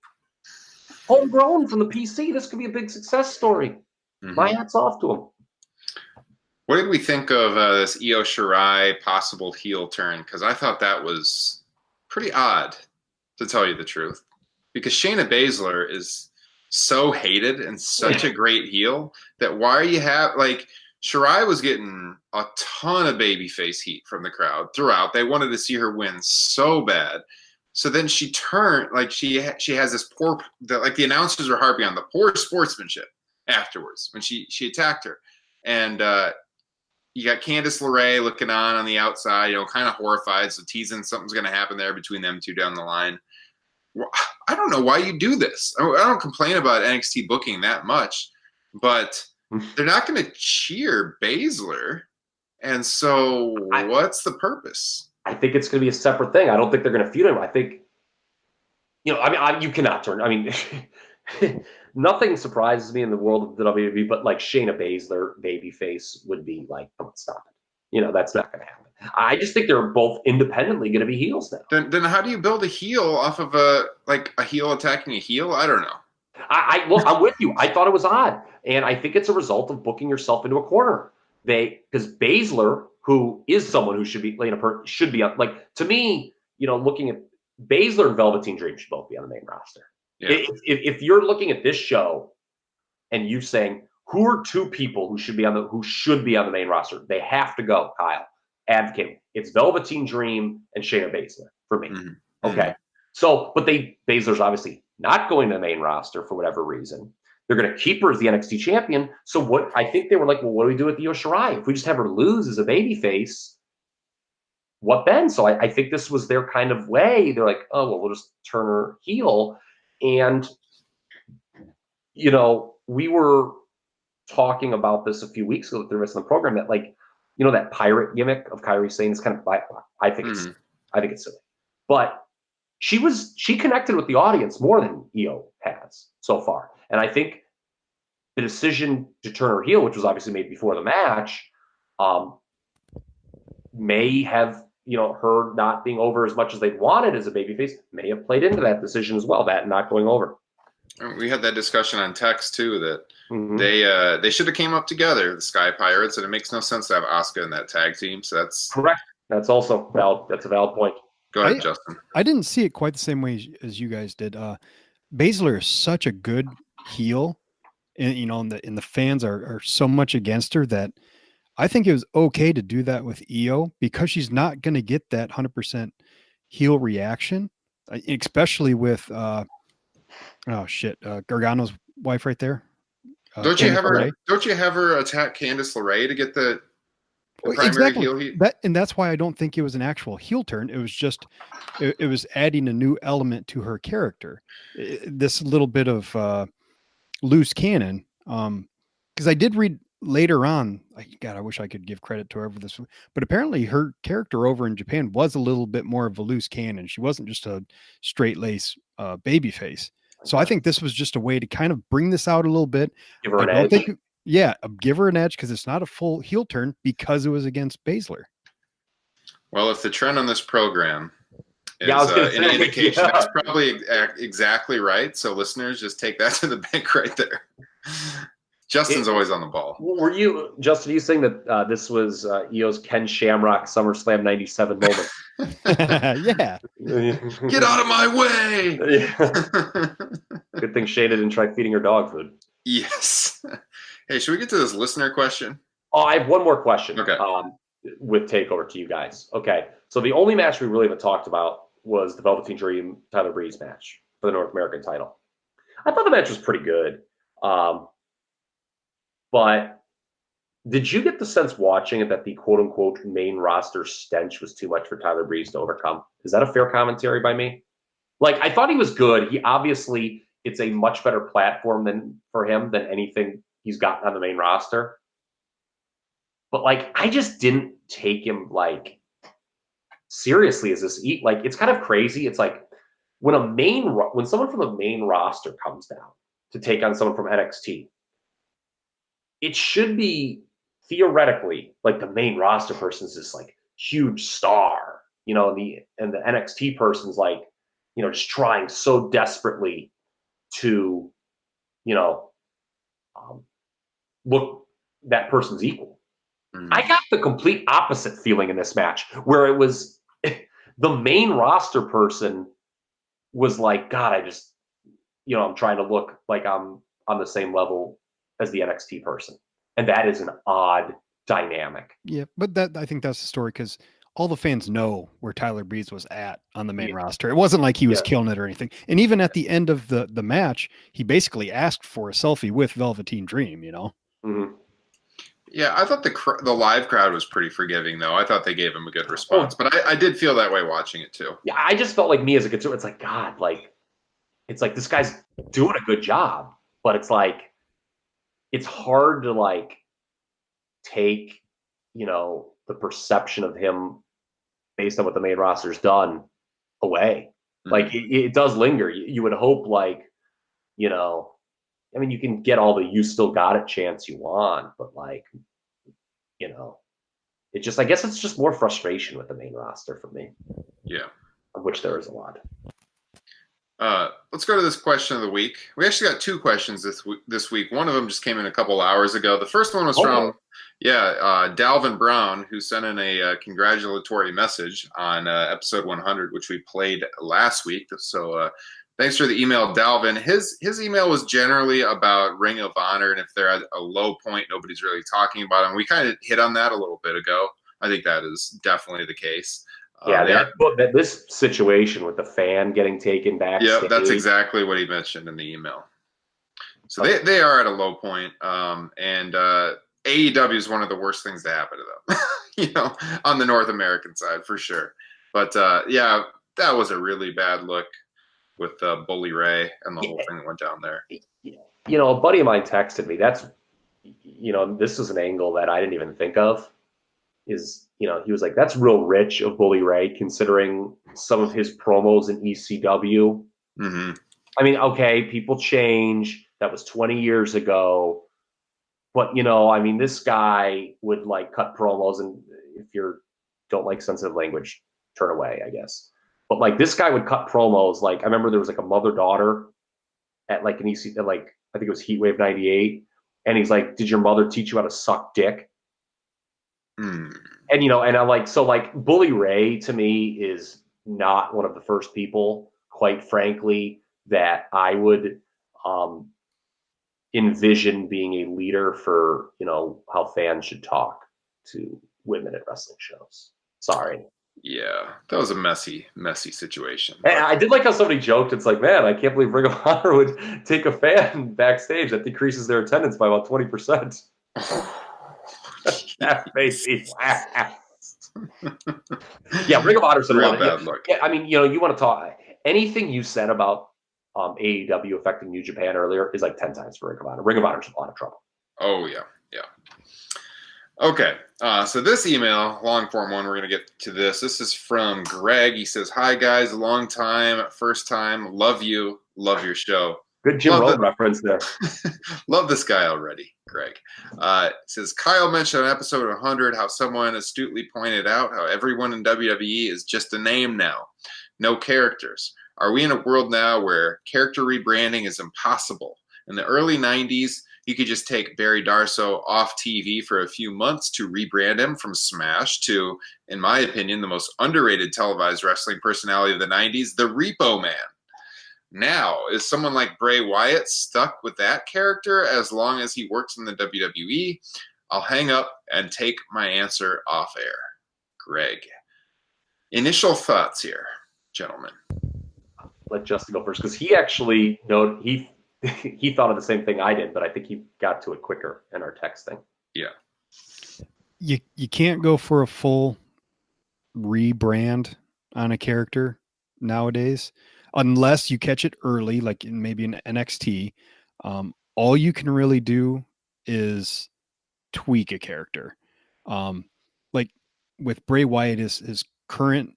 from the PC. This could be a big success story. Mm-hmm. My hat's off to him. What did we think of this Io Shirai possible heel turn? Because I thought that was pretty odd, to tell you the truth. Because Shayna Baszler is so hated and such a great heel that why you have, like, Shirai was getting a ton of babyface heat from the crowd throughout. They wanted to see her win so bad. So then she turned, like, she has this poor, like, the announcers were harping on the poor sportsmanship afterwards when she attacked her. And you got Candice LeRae looking on the outside, you know, kind of horrified, so teasing something's going to happen there between them 2 down the line. I don't know why you do this. I don't complain about NXT booking that much, but they're not going to cheer Baszler. And so what's the purpose? I think it's going to be a separate thing. I don't think they're going to feud him. I think, you know, I mean, you cannot turn. I mean, nothing surprises me in the world of the WWE, but like Shayna Baszler, babyface, would be like, come on, stop it. You know, that's not going to happen. I just think they're both independently going to be heels now. Then how do you build a heel off of a heel attacking a heel? I don't know. Well, I'm with you. I thought it was odd, and I think it's a result of booking yourself into a corner. Because Baszler, who is someone who should be should be up. Like, to me, you know, looking at Baszler and Velveteen Dream should both be on the main roster. Yeah. If you're looking at this show and you saying who are 2 people who should be on the main roster, they have to go. Kyle, advocate. It's Velveteen Dream and Shayna Baszler for me. Mm-hmm. Okay, so but Baszler's obviously not going to the main roster for whatever reason. They're going to keep her as the NXT champion. So what I think they were like, well, what do we do with Io Shirai? If we just have her lose as a babyface, what then? So I think this was their kind of way. They're like, oh, well, we'll just turn her heel. And, you know, we were talking about this a few weeks ago with the rest of the program that, like, you know, that pirate gimmick of Kairi Sane is kind of, I think it's silly. But she connected with the audience more than Io has so far. And I think the decision to turn her heel, which was obviously made before the match, may have, you know, her not being over as much as they wanted as a babyface may have played into that decision as well, that not going over. We had that discussion on text too, that they should have came up together, the Sky Pirates, and it makes no sense to have Asuka in that tag team. So that's correct. That's also valid. That's a valid point. Go ahead, Justin. I didn't see it quite the same way as you guys did. Baszler is such a good heel, and you know, and the fans are so much against her that I think it was okay to do that with Io because she's not going to get that 100% heel reaction, especially with Gargano's wife right there. Don't you Candice have her attack Candice LeRae to get the primary exactly. heel heat? That's why I don't think it was an actual heel turn. It was just it was adding a new element to her character. This little bit of loose cannon. Because I did read later on. God, I wish I could give credit to her for this, but apparently her character over in Japan was a little bit more of a loose cannon. She wasn't just a straight lace baby face. So I think this was just a way to kind of bring this out a little bit. Give her an edge. Give her an edge because it's not a full heel turn because it was against Baszler. Well, if the trend on this program is an indication, yeah. that's probably exactly right. So listeners, just take that to the bank right there. Justin's always on the ball. Were you, Justin, you saying that this was EO's Ken Shamrock SummerSlam 97 moment? Yeah. Get out of my way! Good thing Shayna didn't try feeding her dog food. Yes. Hey, should we get to this listener question? Oh, I have one more question. Okay. With TakeOver to you guys. Okay. So the only match we really haven't talked about was the Velveteen Dream Tyler Breeze match for the North American title. I thought the match was pretty good. But did you get the sense watching it that the quote-unquote main roster stench was too much for Tyler Breeze to overcome? Is that a fair commentary by me? Like, I thought he was good. He obviously, it's a much better platform for him than anything he's gotten on the main roster. But, like, I just didn't take him, like, seriously as this. Like, it's kind of crazy. It's like when someone from the main roster comes down to take on someone from NXT, it should be theoretically like the main roster person's this like huge star, you know, and the NXT person's like, you know, just trying so desperately to, you know, look that person's equal. Mm-hmm. I got the complete opposite feeling in this match where it was the main roster person was like, God, I just, you know, I'm trying to look like I'm on the same level as the NXT person. And that is an odd dynamic. Yeah, but I think that's the story because all the fans know where Tyler Breeze was at on the main roster. It wasn't like he was killing it or anything. And even at the end of the match, he basically asked for a selfie with Velveteen Dream, you know? Mm-hmm. Yeah, I thought the live crowd was pretty forgiving, though. I thought they gave him a good response. But I did feel that way watching it, too. Yeah, I just felt like me as a consumer, it's like, God, like, it's like this guy's doing a good job. But it's like, it's hard to like take, you know, the perception of him based on what the main roster's done away. Mm-hmm. Like it does linger. You would hope like, you know, I mean, you can get all the "you still got it" chants you want, but like, you know, it just, I guess it's just more frustration with the main roster for me. Yeah. Of which there is a lot. Let's go to this question of the week. We actually got two questions this week. One of them just came in a couple hours ago. The first one was from Dalvin Brown, who sent in a congratulatory message on episode 100, which we played last week. So thanks for the email, Dalvin. His email was generally about Ring of Honor, and if they're at a low point, nobody's really talking about them. We kind of hit on that a little bit ago. I think that is definitely the case. This situation with the fan getting taken back. Yeah, that's exactly what he mentioned in the email. So they are at a low point, and AEW is one of the worst things to happen to them, you know, on the North American side for sure. But yeah, that was a really bad look with Bully Ray and the whole thing that went down there. You know, a buddy of mine texted me. That's, you know, this is an angle that I didn't even think of. Is, you know, he was like, that's real rich of Bully Ray considering some of his promos in ECW. Mm-hmm. I mean, okay, people change. That was 20 years ago. But, you know, I mean, this guy would like cut promos, and if you don't like sensitive language, turn away, I guess. But like this guy would cut promos. Like I remember there was like a mother-daughter at like an EC, like I think it was Heatwave 98. And he's like, did your mother teach you how to suck dick? And, you know, and I'm like, so like Bully Ray to me is not one of the first people, quite frankly, that I would envision being a leader for, you know, how fans should talk to women at wrestling shows. Sorry. Yeah, that was a messy situation. Hey, I did like how somebody joked. It's like, man, I can't believe Ring of Honor would take a fan backstage. That decreases their attendance by about 20%. That made me laugh. Yeah, Ring of Honor's Real bad look. Yeah, I mean, you want to talk anything you said about AEW affecting New Japan earlier is like 10 times for Ring of Honor. Ring of Honor's in a lot of trouble. Oh yeah. Okay, so this email, long form one, we're going to get to this. This is from Greg. He says, hi, guys, long time, first time, love you, love your show. Good Jim Rohn reference there. Love this guy already, Greg. Says, Kyle mentioned on episode 100 how someone astutely pointed out how everyone in WWE is just a name now, no characters. Are we in a world now where character rebranding is impossible? In the early 90s, you could just take Barry Darsow off TV for a few months to rebrand him from Smash to, in my opinion, the most underrated televised wrestling personality of the 90s, the Repo Man. Now, is someone like Bray Wyatt stuck with that character as long as he works in the WWE? I'll hang up and take my answer off air. Greg. Initial thoughts here, gentlemen. Let Justin go first because he actually he thought of the same thing I did, but I think he got to it quicker in our texting. Yeah. You can't go for a full rebrand on a character nowadays unless you catch it early, like maybe in NXT. All you can really do is tweak a character. Like with Bray Wyatt, his current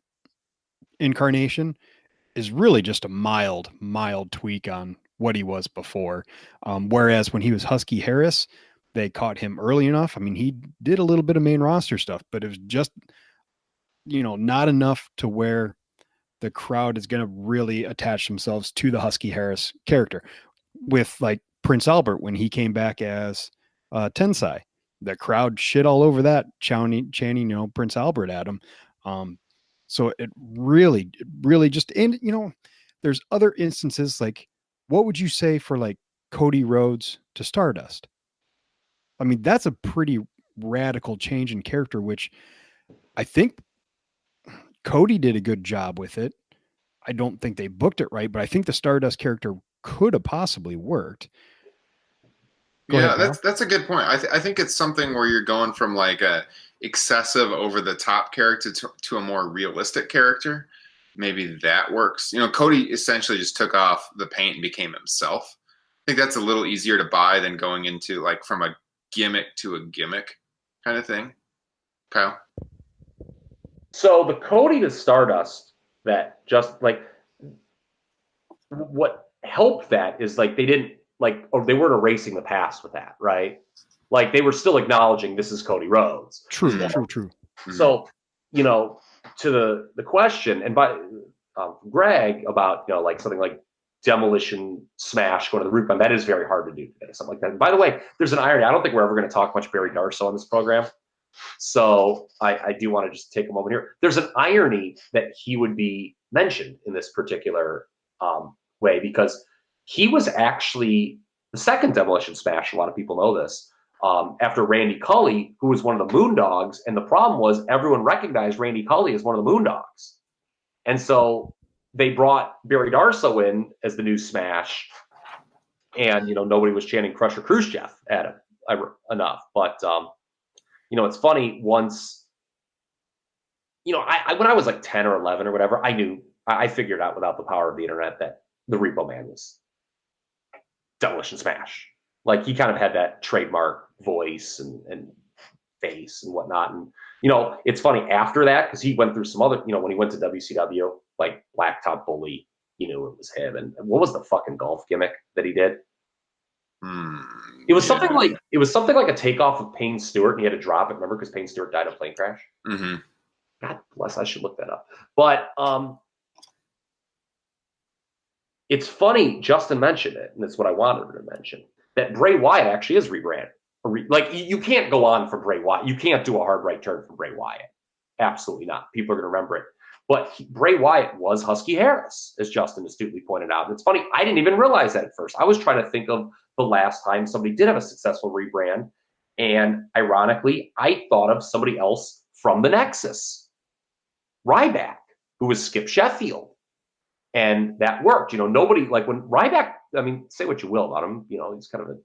incarnation is really just a mild tweak on what he was before. Whereas when he was Husky Harris, they caught him early enough. I mean, he did a little bit of main roster stuff, but it was just, not enough to where the crowd is going to really attach themselves to the Husky Harris character. With like Prince Albert, when he came back as Tensai, the crowd shit all over that, chanting, Prince Albert at him. So it really just, and there's other instances like, what would you say for like Cody Rhodes to Stardust? I mean, that's a pretty radical change in character, which I think Cody did a good job with it. I don't think they booked it right, but I think the Stardust character could have possibly worked. That's a good point. I think it's something where you're going from like a excessive over the top character to a more realistic character. Maybe that works. Cody essentially just took off the paint and became himself. I think that's a little easier to buy than going into like from a gimmick to a gimmick kind of thing. Kyle? So the Cody to Stardust, that just like what helped that is like they didn't like, or they weren't erasing the past with that, right? Like they were still acknowledging this is Cody Rhodes. True. So, to the question, and by Greg about like something like Demolition Smash going to the root band, that is very hard to do today, something like that. And by the way, there's an irony. I don't think we're ever going to talk much Barry Darsow on this program, so I do want to just take a moment here. There's an irony that he would be mentioned in this particular way because he was actually the second Demolition Smash. A lot of people know this. After Randy Cully, who was one of the Moondogs. And the problem was everyone recognized Randy Cully as one of the Moondogs. And so they brought Barry Darsow in as the new Smash. And, nobody was chanting Crusher Khrushchev at him enough. But, it's funny once, I when I was like 10 or 11 or whatever, I figured out without the power of the internet that the Repo Man was Demolition Smash. Like he kind of had that trademark voice and face and whatnot. And, it's funny after that, because he went through some other, when he went to WCW, like Blacktop Bully, he knew it was him. And what was the fucking golf gimmick that he did? It was something like a takeoff of Payne Stewart, and he had to drop it, remember, because Payne Stewart died in a plane crash. Mm-hmm. God bless, I should look that up. But it's funny, Justin mentioned it, and it's what I wanted to mention. That Bray Wyatt actually is rebranded. Like, you can't go on for Bray Wyatt. You can't do a hard right turn for Bray Wyatt. Absolutely not. People are going to remember it. But Bray Wyatt was Husky Harris, as Justin astutely pointed out. And it's funny, I didn't even realize that at first. I was trying to think of the last time somebody did have a successful rebrand. And ironically, I thought of somebody else from the Nexus. Ryback, who was Skip Sheffield. And that worked. Nobody, like when Ryback, I mean, say what you will about him, he's kind of a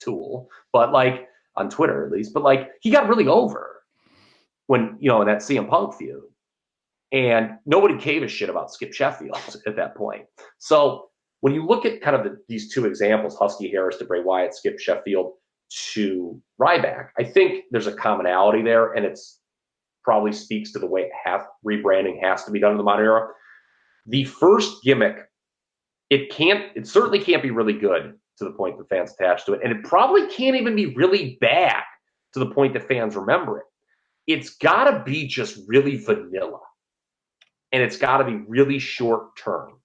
tool, but like on Twitter at least, but like he got really over when, in that CM Punk feud. And nobody gave a shit about Skip Sheffield at that point. So when you look at kind of these two examples, Husky Harris to Bray Wyatt, Skip Sheffield to Ryback, I think there's a commonality there, and it's probably speaks to the way rebranding has to be done in the modern era. The first gimmick, it certainly can't be really good to the point that fans attach to it, and it probably can't even be really bad to the point that fans remember it. It's got to be just really vanilla, and it's got to be really short term,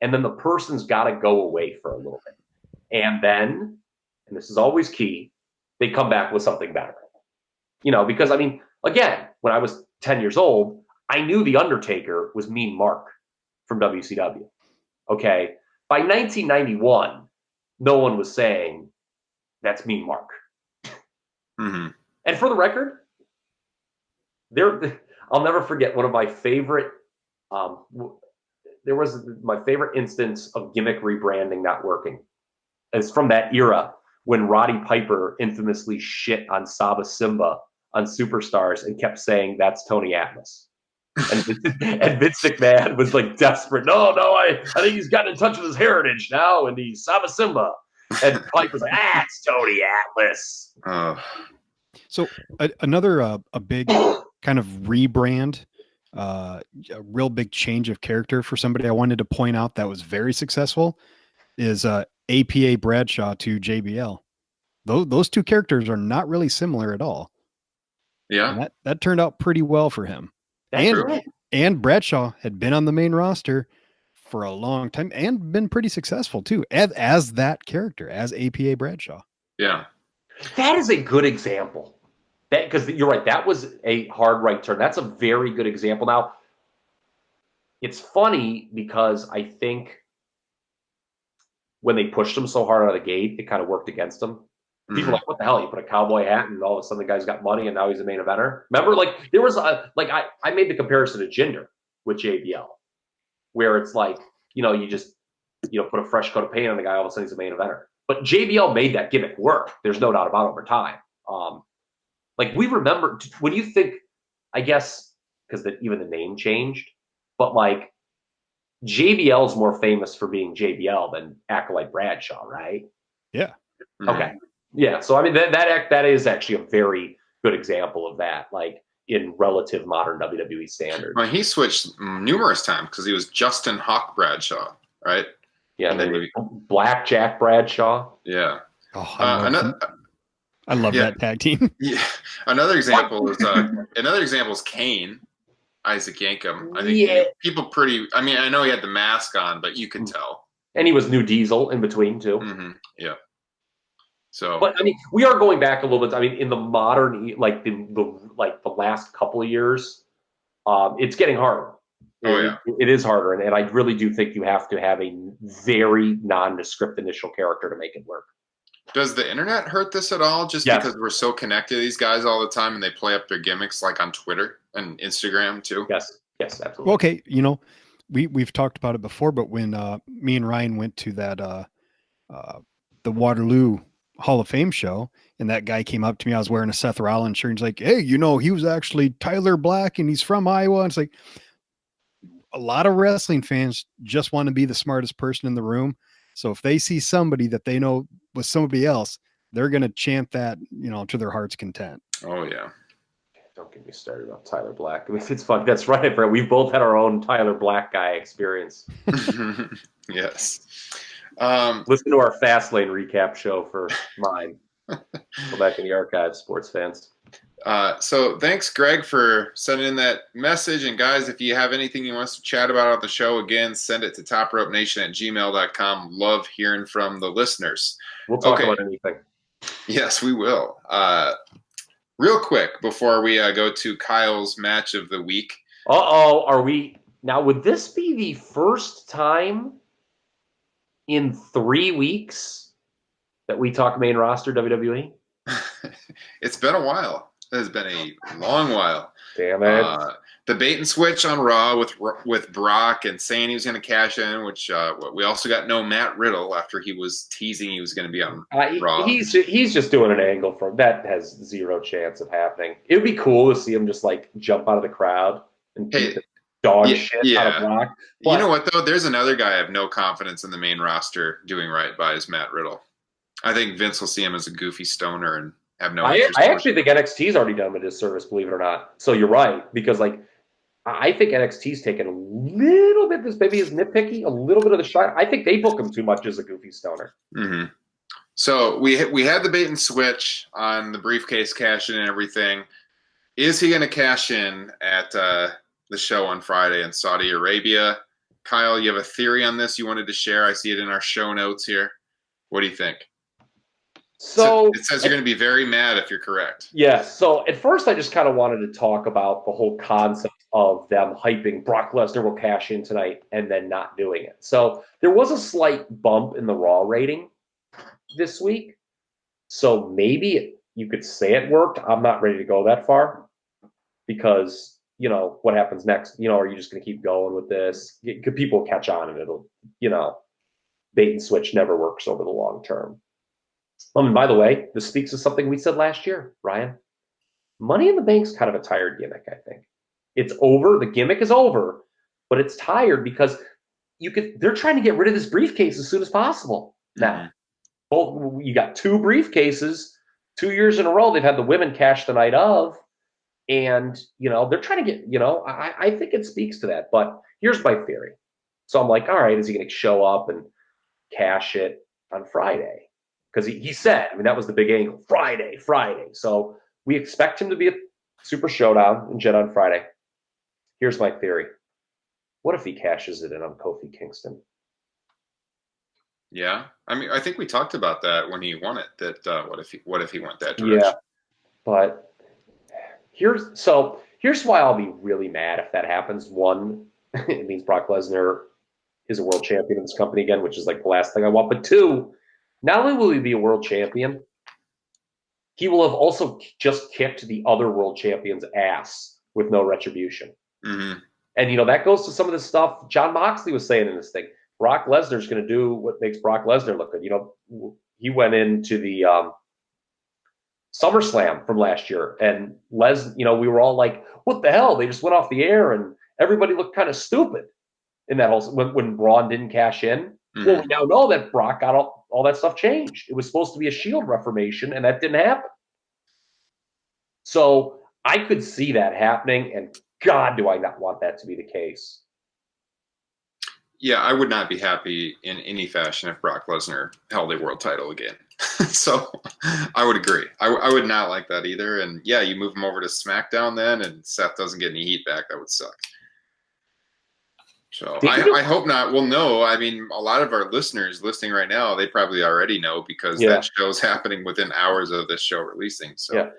and then the person's got to go away for a little bit, and then, and this is always key, they come back with something better. Because I mean, again, when I was 10 years old, I knew The Undertaker was Mean Mark from WCW. Okay. By 1991, no one was saying that's Mean Mark. Mm-hmm. And for the record, I'll never forget one of my favorite. There was my favorite instance of gimmick rebranding not working. It's from that era when Roddy Piper infamously shit on Saba Simba on Superstars and kept saying that's Tony Atlas. And Vince McMahon was like desperate. No, I think he's gotten in touch with his heritage now, and he's Saba Simba. And Piper's like, it's Tony Atlas. So another a big kind of rebrand, a real big change of character for somebody I wanted to point out that was very successful is APA Bradshaw to JBL. Those two characters are not really similar at all. Yeah. And that turned out pretty well for him. That's And Bradshaw had been on the main roster for a long time and been pretty successful too, as that character, as APA Bradshaw. Yeah. That is a good example. Because you're right, that was a hard right turn. That's a very good example. Now, it's funny because I think when they pushed him so hard out of the gate, it kind of worked against him. People are like, what the hell? You put a cowboy hat and all of a sudden the guy's got money and now he's a main eventer. Remember, like there was I made the comparison to Jinder with JBL, where it's like, you just, put a fresh coat of paint on the guy, all of a sudden he's a main eventer. But JBL made that gimmick work. There's no doubt about it over time. Like we remember when you think, I guess, because even the name changed, but like JBL is more famous for being JBL than Acolyte Bradshaw, right? Yeah. Okay. Yeah. So I mean that is actually a very good example of that, like in relative modern WWE standards. Well, he switched numerous times because he was Justin Hawk Bradshaw, right? Yeah. And then Blackjack Bradshaw. Yeah. Oh, I love that tag team. Yeah. Another example is Kane, Isaac Yankem. I think people I know he had the mask on, but you could tell. And he was New Diesel in between too. Mm-hmm. Yeah. So, but I mean, we are going back a little bit. I mean, in the modern, like the last couple of years, it's getting harder. It is harder, and I really do think you have to have a very nondescript initial character to make it work. Does the internet hurt this at all? Just because we're so connected to these guys all the time, and they play up their gimmicks like on Twitter and Instagram too. Yes, absolutely. Well, okay, we've talked about it before, but when me and Ryan went to that the Waterloo Hall of Fame show, and that guy came up to me, I was wearing a Seth Rollins shirt, and he's like, hey, he was actually Tyler Black and he's from Iowa. And it's like, a lot of wrestling fans just want to be the smartest person in the room. So if they see somebody that they know was somebody else, they're going to chant that, to their heart's content. Oh yeah. Don't get me started about Tyler Black. I mean, it's fun. That's right, Brett. We've both had our own Tyler Black guy experience. Yes. Listen to our Fastlane recap show for mine. Go back in the archives, sports fans. So thanks, Greg, for sending in that message. And guys, if you have anything you want us to chat about on the show, again, send it to topropenation@gmail.com. Love hearing from the listeners. We'll talk about anything. Yes, we will. Real quick, before we go to Kyle's match of the week. Would this be the first time in 3 weeks that we talk main roster WWE? It's been a while. It has been a long while. Damn it. the bait and switch on Raw with Brock and saying he was going to cash in, which we also got no Matt Riddle after he was teasing he was going to be on Raw. He's just doing an angle for that has zero chance of happening. It would be cool to see him just like jump out of the crowd and beat the dog shit out of Brock. But, you know what though? There's another guy I have no confidence in the main roster doing right by is Matt Riddle. I think Vince will see him as a goofy stoner and have no interest. I actually think NXT's already done him a disservice, believe it or not. So you're right, because like I think NXT's taken a little bit, this maybe is nitpicky, a little bit of the shot. I think they book him too much as a goofy stoner. Mm-hmm. So we had the bait and switch on the briefcase cash in and everything. Is he going to cash in at the show on Friday in Saudi Arabia? Kyle, you have a theory on this you wanted to share? I see it in our show notes here. What do you think? So it says you're going to be very mad if you're correct. Yeah. So at first, I just kind of wanted to talk about the whole concept of them hyping Brock Lesnar will cash in tonight and then not doing it. So there was a slight bump in the Raw rating this week. So maybe you could say it worked. I'm not ready to go that far because, you know, what happens next? You know, are you just going to keep going with this? Could people catch on and it'll, you know, bait and switch never works over the long term. And by the way, this speaks to something we said last year, Ryan. Money in the Bank's kind of a tired gimmick, I think. It's over. The gimmick is over, but it's tired because they're trying to get rid of this briefcase as soon as possible now. You got 2 briefcases, 2 years in a row. They've had the women cash the night of, and, you know, they're trying to get, you know, I think it speaks to that. But here's my theory. So I'm like, all right, is he going to show up and cash it on Friday? Because he said, I mean, that was the big angle, Friday. So we expect him to be a Super Showdown in Jet on Friday. Here's my theory. What if he cashes it in on Kofi Kingston? Yeah. I mean, I think we talked about that when he won it, that what if he went that direction? Yeah. But here's why I'll be really mad if that happens. One, it means Brock Lesnar is a world champion in this company again, which is like the last thing I want. But 2, not only will he be a world champion, he will have also just kicked the other world champion's ass with no retribution. Mm-hmm. And, you know, that goes to some of the stuff Jon Moxley was saying in this thing. Brock Lesnar's going to do what makes Brock Lesnar look good. You know, he went into the SummerSlam from last year, and you know, we were all like, what the hell? They just went off the air, and everybody looked kind of stupid in that whole when Braun didn't cash in. Mm-hmm. Well, we now know that Brock got all that stuff changed. It was supposed to be a Shield reformation, and that didn't happen. So I could see that happening, and God, do I not want that to be the case. Yeah, I would not be happy in any fashion if Brock Lesnar held a world title again. So I would agree. I would not like that either. And yeah, you move him over to SmackDown then, and Seth doesn't get any heat back. That would suck. So I hope not. Well, no, I mean, a lot of our listeners listening right now, they probably already know because that show's happening within hours of this show releasing. So yeah.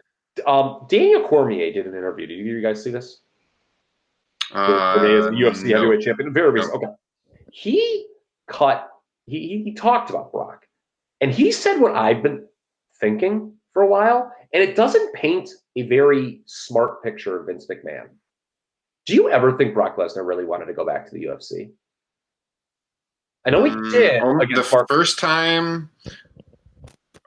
Daniel Cormier did an interview. Did you guys see this? Today is the UFC heavyweight champion. Very recent. Okay. He talked about Brock, and he said what I've been thinking for a while, and it doesn't paint a very smart picture of Vince McMahon. Do you ever think Brock Lesnar really wanted to go back to the UFC? I know he did. The first time,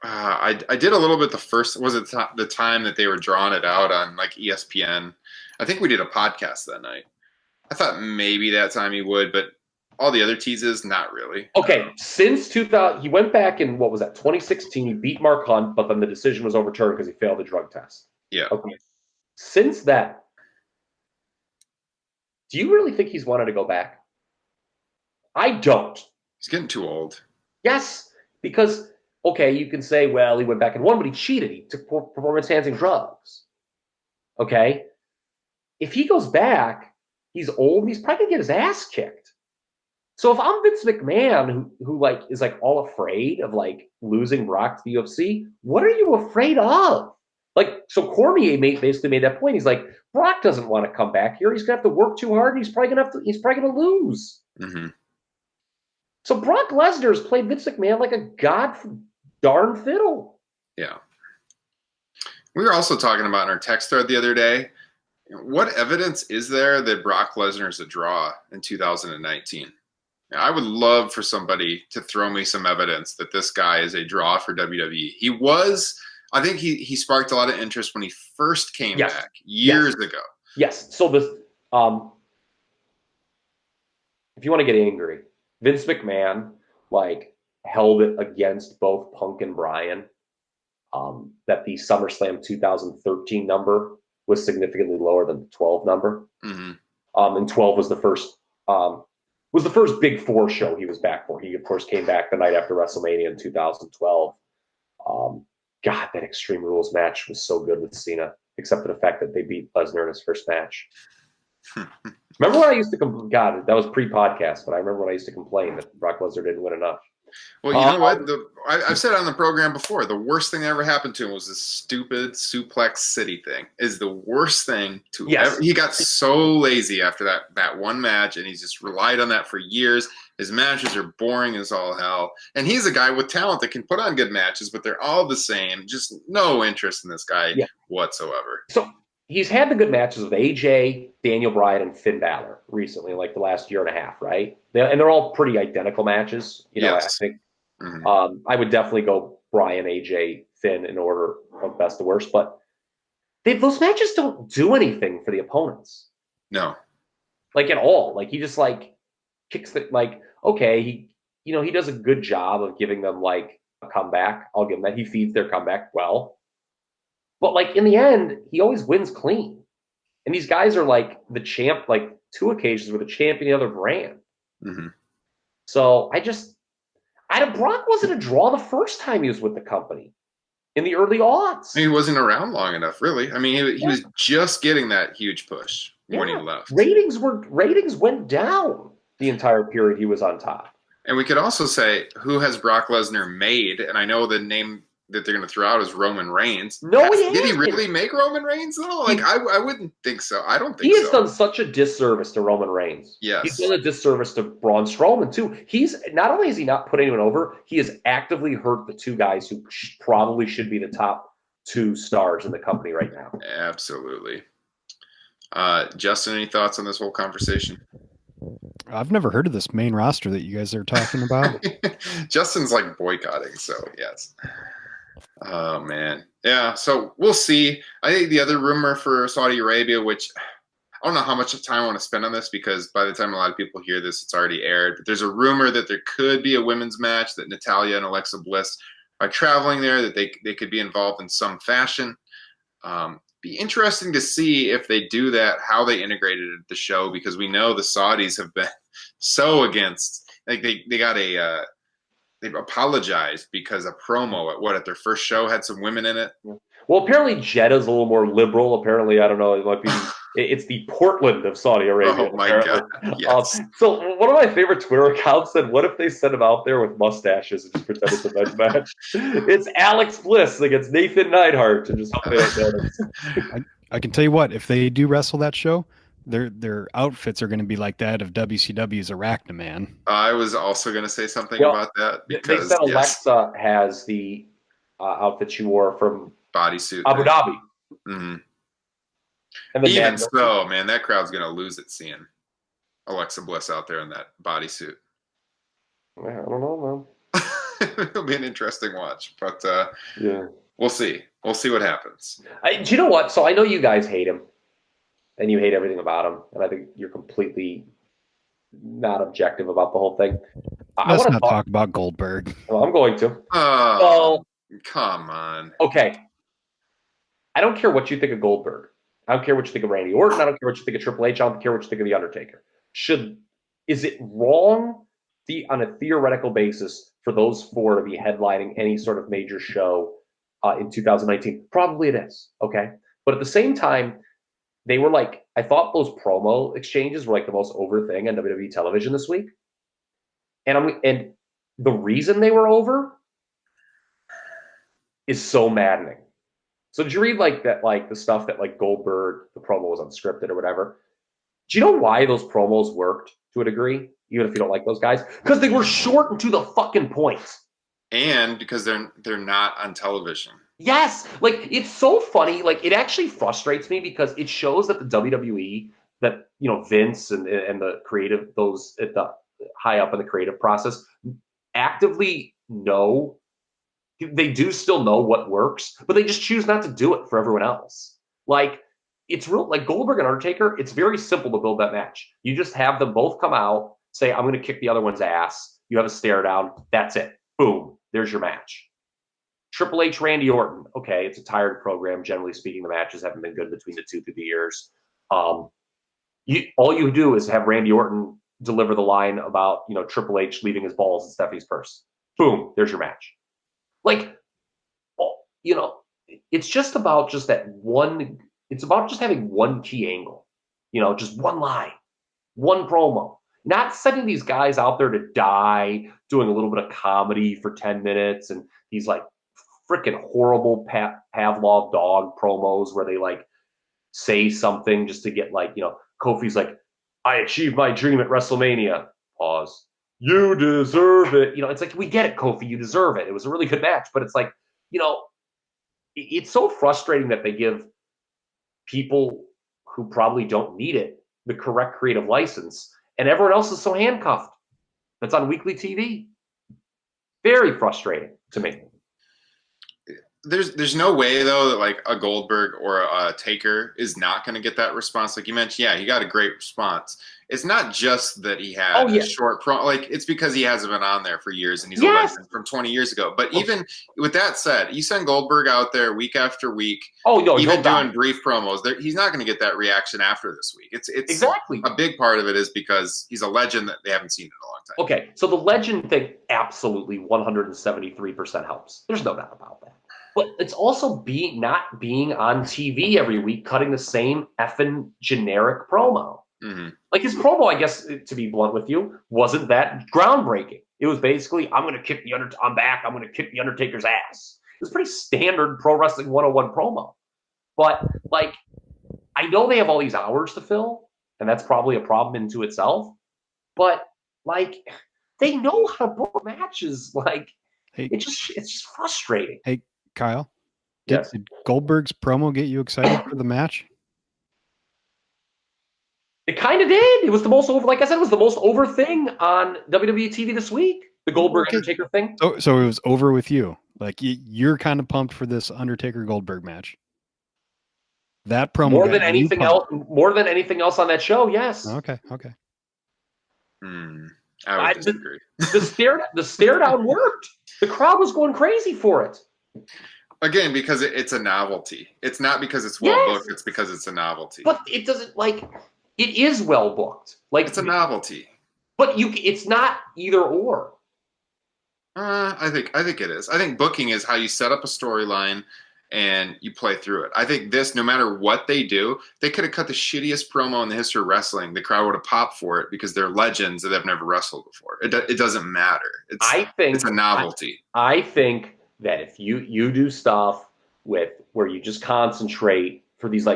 I did a little bit. The first was it the time that they were drawing it out on like ESPN. I think we did a podcast that night. I thought maybe that time he would, but all the other teases, not really. Okay, since 2000, he went back in, what was that, 2016, he beat Mark Hunt, but then the decision was overturned because he failed the drug test. Yeah. Okay. Since that, do you really think he's wanted to go back? I don't. He's getting too old. Yes, because, okay, you can say, well, he went back and won, but he cheated. He took performance-enhancing drugs. Okay? If he goes back, he's old, he's probably going to get his ass kicked. So if I'm Vince McMahon, who like is like all afraid of like losing Brock to the UFC, what are you afraid of? Like, so Cormier basically made that point. He's like, Brock doesn't want to come back here. He's gonna have to work too hard. And he's probably gonna lose. Mm-hmm. So Brock Lesnar has played Vince McMahon like a god darn fiddle. Yeah. We were also talking about in our text thread the other day. What evidence is there that Brock Lesnar is a draw in 2019? I would love for somebody to throw me some evidence that this guy is a draw for WWE. He was, I think he sparked a lot of interest when he first came back years ago. Yes. So this, if you want to get angry, Vince McMahon like held it against both Punk and Bryan that the SummerSlam 2013 number was significantly lower than the 12 number. Mm-hmm. And 12 was the first Big Four show he was back for. He of course came back the night after WrestleMania in 2012. God, that Extreme Rules match was so good with Cena, except for the fact that they beat Lesnar in his first match. Remember when I used to God, that was pre-podcast, but I remember when I used to complain that Brock Lesnar didn't win enough. Well, you know what? I've said it on the program before. The worst thing that ever happened to him was this stupid Suplex City thing. Is the worst thing to ever. He got so lazy after that one match, and he's just relied on that for years. His matches are boring as all hell. And he's a guy with talent that can put on good matches, but they're all the same. Just no interest in this guy whatsoever. So he's had the good matches with AJ, Daniel Bryan, and Finn Balor recently, like the last year and a half, right? And they're all pretty identical matches. You know, I think I would definitely go Bryan, AJ, Finn in order of best to worst. But those matches don't do anything for the opponents. No. Like at all. Like he just like kicks the okay, he does a good job of giving them like a comeback. I'll give him that. He feeds their comeback well. But like in the end, he always wins clean. And these guys are like the champ, like 2 occasions were the champion of the other brand. Mm-hmm. So Brock wasn't a draw the first time he was with the company in the early aughts. He wasn't around long enough, really. I mean, he was just getting that huge push when he left. Ratings went down the entire period he was on top. And we could also say, who has Brock Lesnar made? And I know the name that they're going to throw out is Roman Reigns. No, did he really make Roman Reigns though? Like I wouldn't think so. I don't think he has done such a disservice to Roman Reigns. Yes, he's done a disservice to Braun Strowman too. He's not only has he not put anyone over, he has actively hurt the 2 guys who probably should be the top 2 stars in the company right now. Absolutely. Justin, any thoughts on this whole conversation? I've never heard of this main roster that you guys are talking about. Justin's like boycotting, so yes. Oh man, yeah. So we'll see. I think the other rumor for Saudi Arabia, which I don't know how much time I want to spend on this because by the time a lot of people hear this, it's already aired. But there's a rumor that there could be a women's match, that Natalya and Alexa Bliss are traveling there, that they could be involved in some fashion. Be interesting to see if they do that, how they integrated the show, because we know the Saudis have been so against. Like they got a. They've apologized because a promo at their first show had some women in it. Well, apparently Jeddah's a little more liberal. Apparently, I don't know. It might be. It's the Portland of Saudi Arabia. Oh my God! Yes. So one of my favorite Twitter accounts said, "What if they sent him out there with mustaches and just pretend it's a men's match? It's Alex Bliss against Nathan Neidhart and just hope they don't notice." I can tell you what, if they do wrestle that show, their outfits are going to be like that of WCW's Arachnaman. I was also going to say something about that. Because, they said Alexa has the outfit she wore from bodysuit Abu Dhabi. Mm-hmm. And even so, man, that crowd's going to lose it seeing Alexa Bliss out there in that bodysuit. I don't know, man. It'll be an interesting watch, but yeah, we'll see. We'll see what happens. Do you know what? So I know you guys hate him, and you hate everything about him, and I think you're completely not objective about the whole thing. Let's not talk about Goldberg. Well, I'm going to. Oh, come on. Okay. I don't care what you think of Goldberg. I don't care what you think of Randy Orton. I don't care what you think of Triple H. I don't care what you think of The Undertaker. Is it wrong on a theoretical basis for those 4 to be headlining any sort of major show in 2019? Probably it is. Okay. But at the same time, they were like, I thought those promo exchanges were like the most over thing on WWE television this week. And the reason they were over is so maddening. So did you read like that, like the stuff that like Goldberg, the promo was unscripted or whatever? Do you know why those promos worked to a degree, even if you don't like those guys? Because they were short and to the fucking point. And because they're not on television. Yes, like it's so funny. Like it actually frustrates me because it shows that the WWE, that Vince and the creative, those at the high up in the creative process, actively know. They do still know what works, but they just choose not to do it for everyone else. Like it's real, like Goldberg and Undertaker. It's very simple to build that match. You just have them both come out, say, "I'm going to kick the other one's ass." You have a stare down. That's it. Boom. There's your match. Triple H, Randy Orton. Okay, it's a tired program. Generally speaking, the matches haven't been good between the two through the years. All you do is have Randy Orton deliver the line about Triple H leaving his balls in Stephanie's purse. Boom, there's your match. Like, it's just about just that one. It's about just having one key angle. Just one line, one promo. Not sending these guys out there to die, doing a little bit of comedy for 10 minutes, and these like freaking horrible Pavlov dog promos where they like say something just to get Kofi's like, "I achieved my dream at WrestleMania." Pause. "You deserve it." It's like, we get it, Kofi, you deserve it. It was a really good match, but it's like, it's so frustrating that they give people who probably don't need it the correct creative license, and everyone else is so handcuffed. That's on weekly TV. Very frustrating to me. There's no way though that like a Goldberg or a Taker is not going to get that response. Like you mentioned, yeah, he got a great response. It's not just that he had a short pro, like it's because he hasn't been on there for years and he's a legend from 20 years ago. But even with that said, you send Goldberg out there week after week, even doing brief promos, he's not going to get that reaction after this week. It's exactly a big part of it is because he's a legend that they haven't seen in a long time. Okay, so the legend thing absolutely 173% helps. There's no doubt about that. But it's also not being on TV every week, cutting the same effing generic promo. Mm-hmm. Like his promo, I guess, to be blunt with you, wasn't that groundbreaking. It was basically, I'm going to kick the Undertaker's ass. It was pretty standard Pro Wrestling 101 promo. But, like, I know they have all these hours to fill, and that's probably a problem into itself. But, like, they know how to book matches. Like, it's just frustrating. Hey, Kyle, did Goldberg's promo get you excited for the match? It kind of did. It was the most over, like I said, it was the most over thing on WWE TV this week. The Goldberg Undertaker thing. So it was over with you. Like you're kind of pumped for this Undertaker Goldberg match. That promo more than anything else on that show. Yes. Okay. I would disagree. The stare down worked. The crowd was going crazy for it. Again, because it's a novelty. It's not because it's well booked. It's because it's a novelty. But it doesn't it is well booked. Like it's a novelty. But it's not either or. I think it is. I think booking is how you set up a storyline and you play through it. I think this, no matter what they do, they could have cut the shittiest promo in the history of wrestling. The crowd would have popped for it because they're legends that have never wrestled before. It doesn't matter. It's a novelty. I think that if you do stuff where you just concentrate for these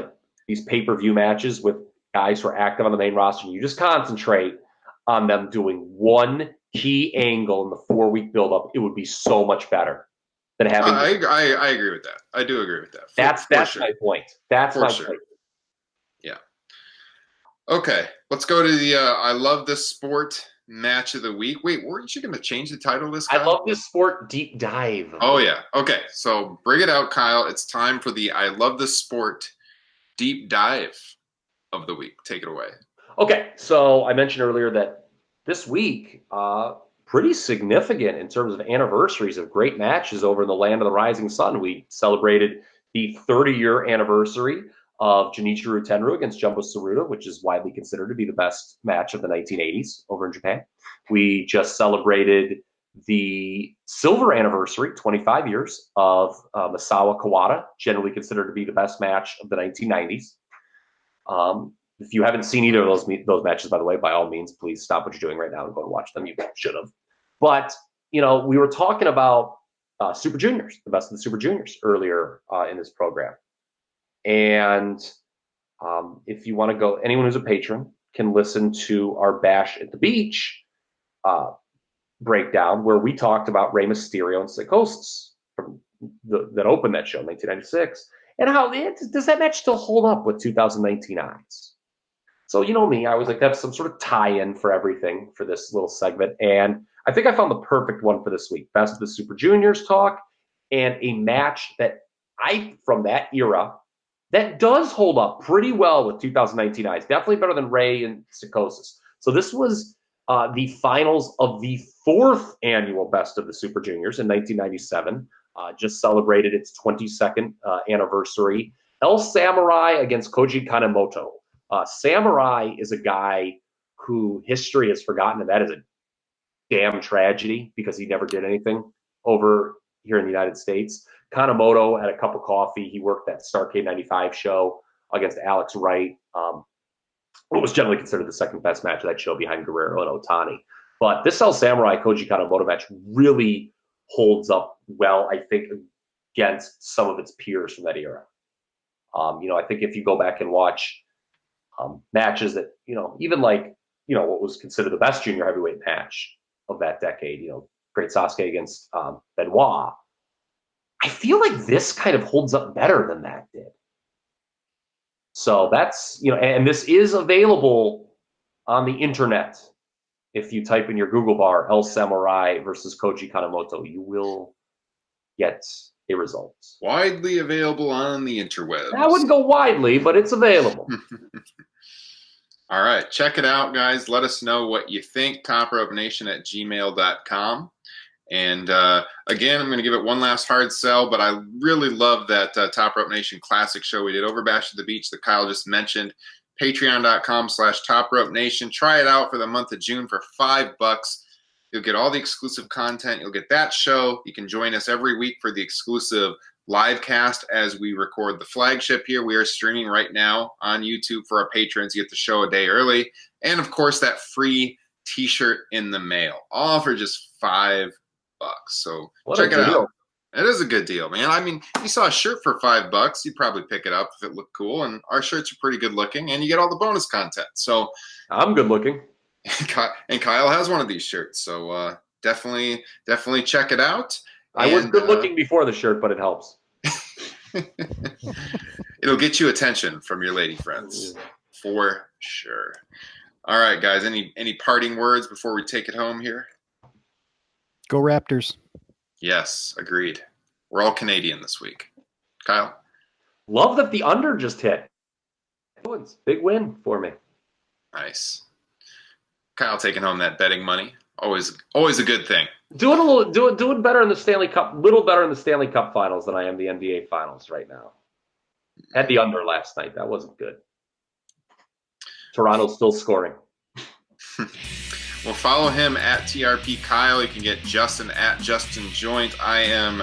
pay-per-view matches with guys who are active on the main roster, and you just concentrate on them doing one key angle in the 4-week build-up, it would be so much better than having. I agree with that. I do agree with that. That's my point. That's my point. Yeah. Okay, let's go to the I Love This Sport match of the week. Wait, weren't you going to change the title of this, Kyle? I Love This Sport deep dive. Oh, yeah. Okay, so bring it out, Kyle. It's time for the I Love This Sport deep dive of the week. Take it away. Okay, so I mentioned earlier that this week, pretty significant in terms of anniversaries of great matches over in the land of the rising sun. We celebrated the 30-year anniversary of Junichiro Tenryu against Jumbo Tsuruta, which is widely considered to be the best match of the 1980s over in Japan. We just celebrated the silver anniversary, 25 years, of Misawa Kawada, generally considered to be the best match of the 1990s. If you haven't seen either of those matches, by the way, by all means, please stop what you're doing right now and go and watch them. You should have. But, we were talking about Super Juniors, the best of the Super Juniors earlier in this program. And if you want to go, anyone who's a patron can listen to our Bash at the Beach breakdown where we talked about Rey Mysterio and Psychosis from that opened that show in 1996, and how does that match still hold up with 2019 eyes? So you know me, I always like to have some sort of tie-in for everything for this little segment, and I think I found the perfect one for this week. Best of the Super Juniors talk, and a match that from that era, that does hold up pretty well with 2019 eyes. Definitely better than Ray and Psychosis. So this was the finals of the 4th annual Best of the Super Juniors in 1997. Just celebrated its 22nd anniversary. El Samurai against Koji Kanemoto. Samurai is a guy who history has forgotten, and that is a damn tragedy because he never did anything over here in the United States. Kanemoto had a cup of coffee. He worked that Starrcade 95 show against Alex Wright. What was generally considered the second best match of that show behind Guerrero and Otani. But this El Samurai Koji Kanemoto match really holds up well, I think, against some of its peers from that era. I think if you go back and watch matches that, even like, what was considered the best junior heavyweight match of that decade, Great Sasuke against Benoit, I feel like this kind of holds up better than that did. So that's, and this is available on the internet. If you type in your Google bar, El Samurai versus Koji Kanemoto, you will get a result. Widely available on the interwebs. I wouldn't go widely, but it's available. All right, check it out, guys. Let us know what you think. TopRopeNation@gmail.com. And again, I'm going to give it one last hard sell, but I really love that Top Rope Nation Classic show we did over Bash at the Beach that Kyle just mentioned. Patreon.com/Top Rope Nation. Try it out for the month of June for $5. You'll get all the exclusive content. You'll get that show. You can join us every week for the exclusive live cast as we record the flagship here. We are streaming right now on YouTube for our patrons. You get the show a day early. And, of course, that free T-shirt in the mail, all for just $5. So check it out. It is a good deal, man. I mean, if you saw a shirt for $5, you'd probably pick it up if it looked cool. And our shirts are pretty good looking, and you get all the bonus content. So I'm good looking. And Kyle has one of these shirts. So definitely check it out. I was good looking before the shirt, but it helps. It'll get you attention from your lady friends for sure. All right, guys. Any parting words before we take it home here? Go Raptors. Yes, agreed. We're all Canadian this week. Kyle? Love that the under just hit. Big win for me. Nice. Kyle taking home that betting money. Always a good thing. Doing better in the Stanley Cup, little better in the Stanley Cup finals than I am the NBA finals right now. Had the under last night. That wasn't good. Toronto's still scoring. Well, follow him at TRP Kyle. You can get Justin at Justin Joint. I am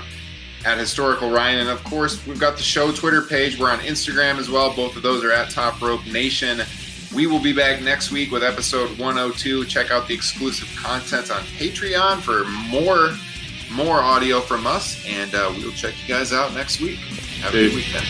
at Historical Ryan. And, of course, we've got the show Twitter page. We're on Instagram as well. Both of those are at Top Rope Nation. We will be back next week with episode 102. Check out the exclusive content on Patreon for more audio from us. And we'll check you guys out next week. Have a good weekend.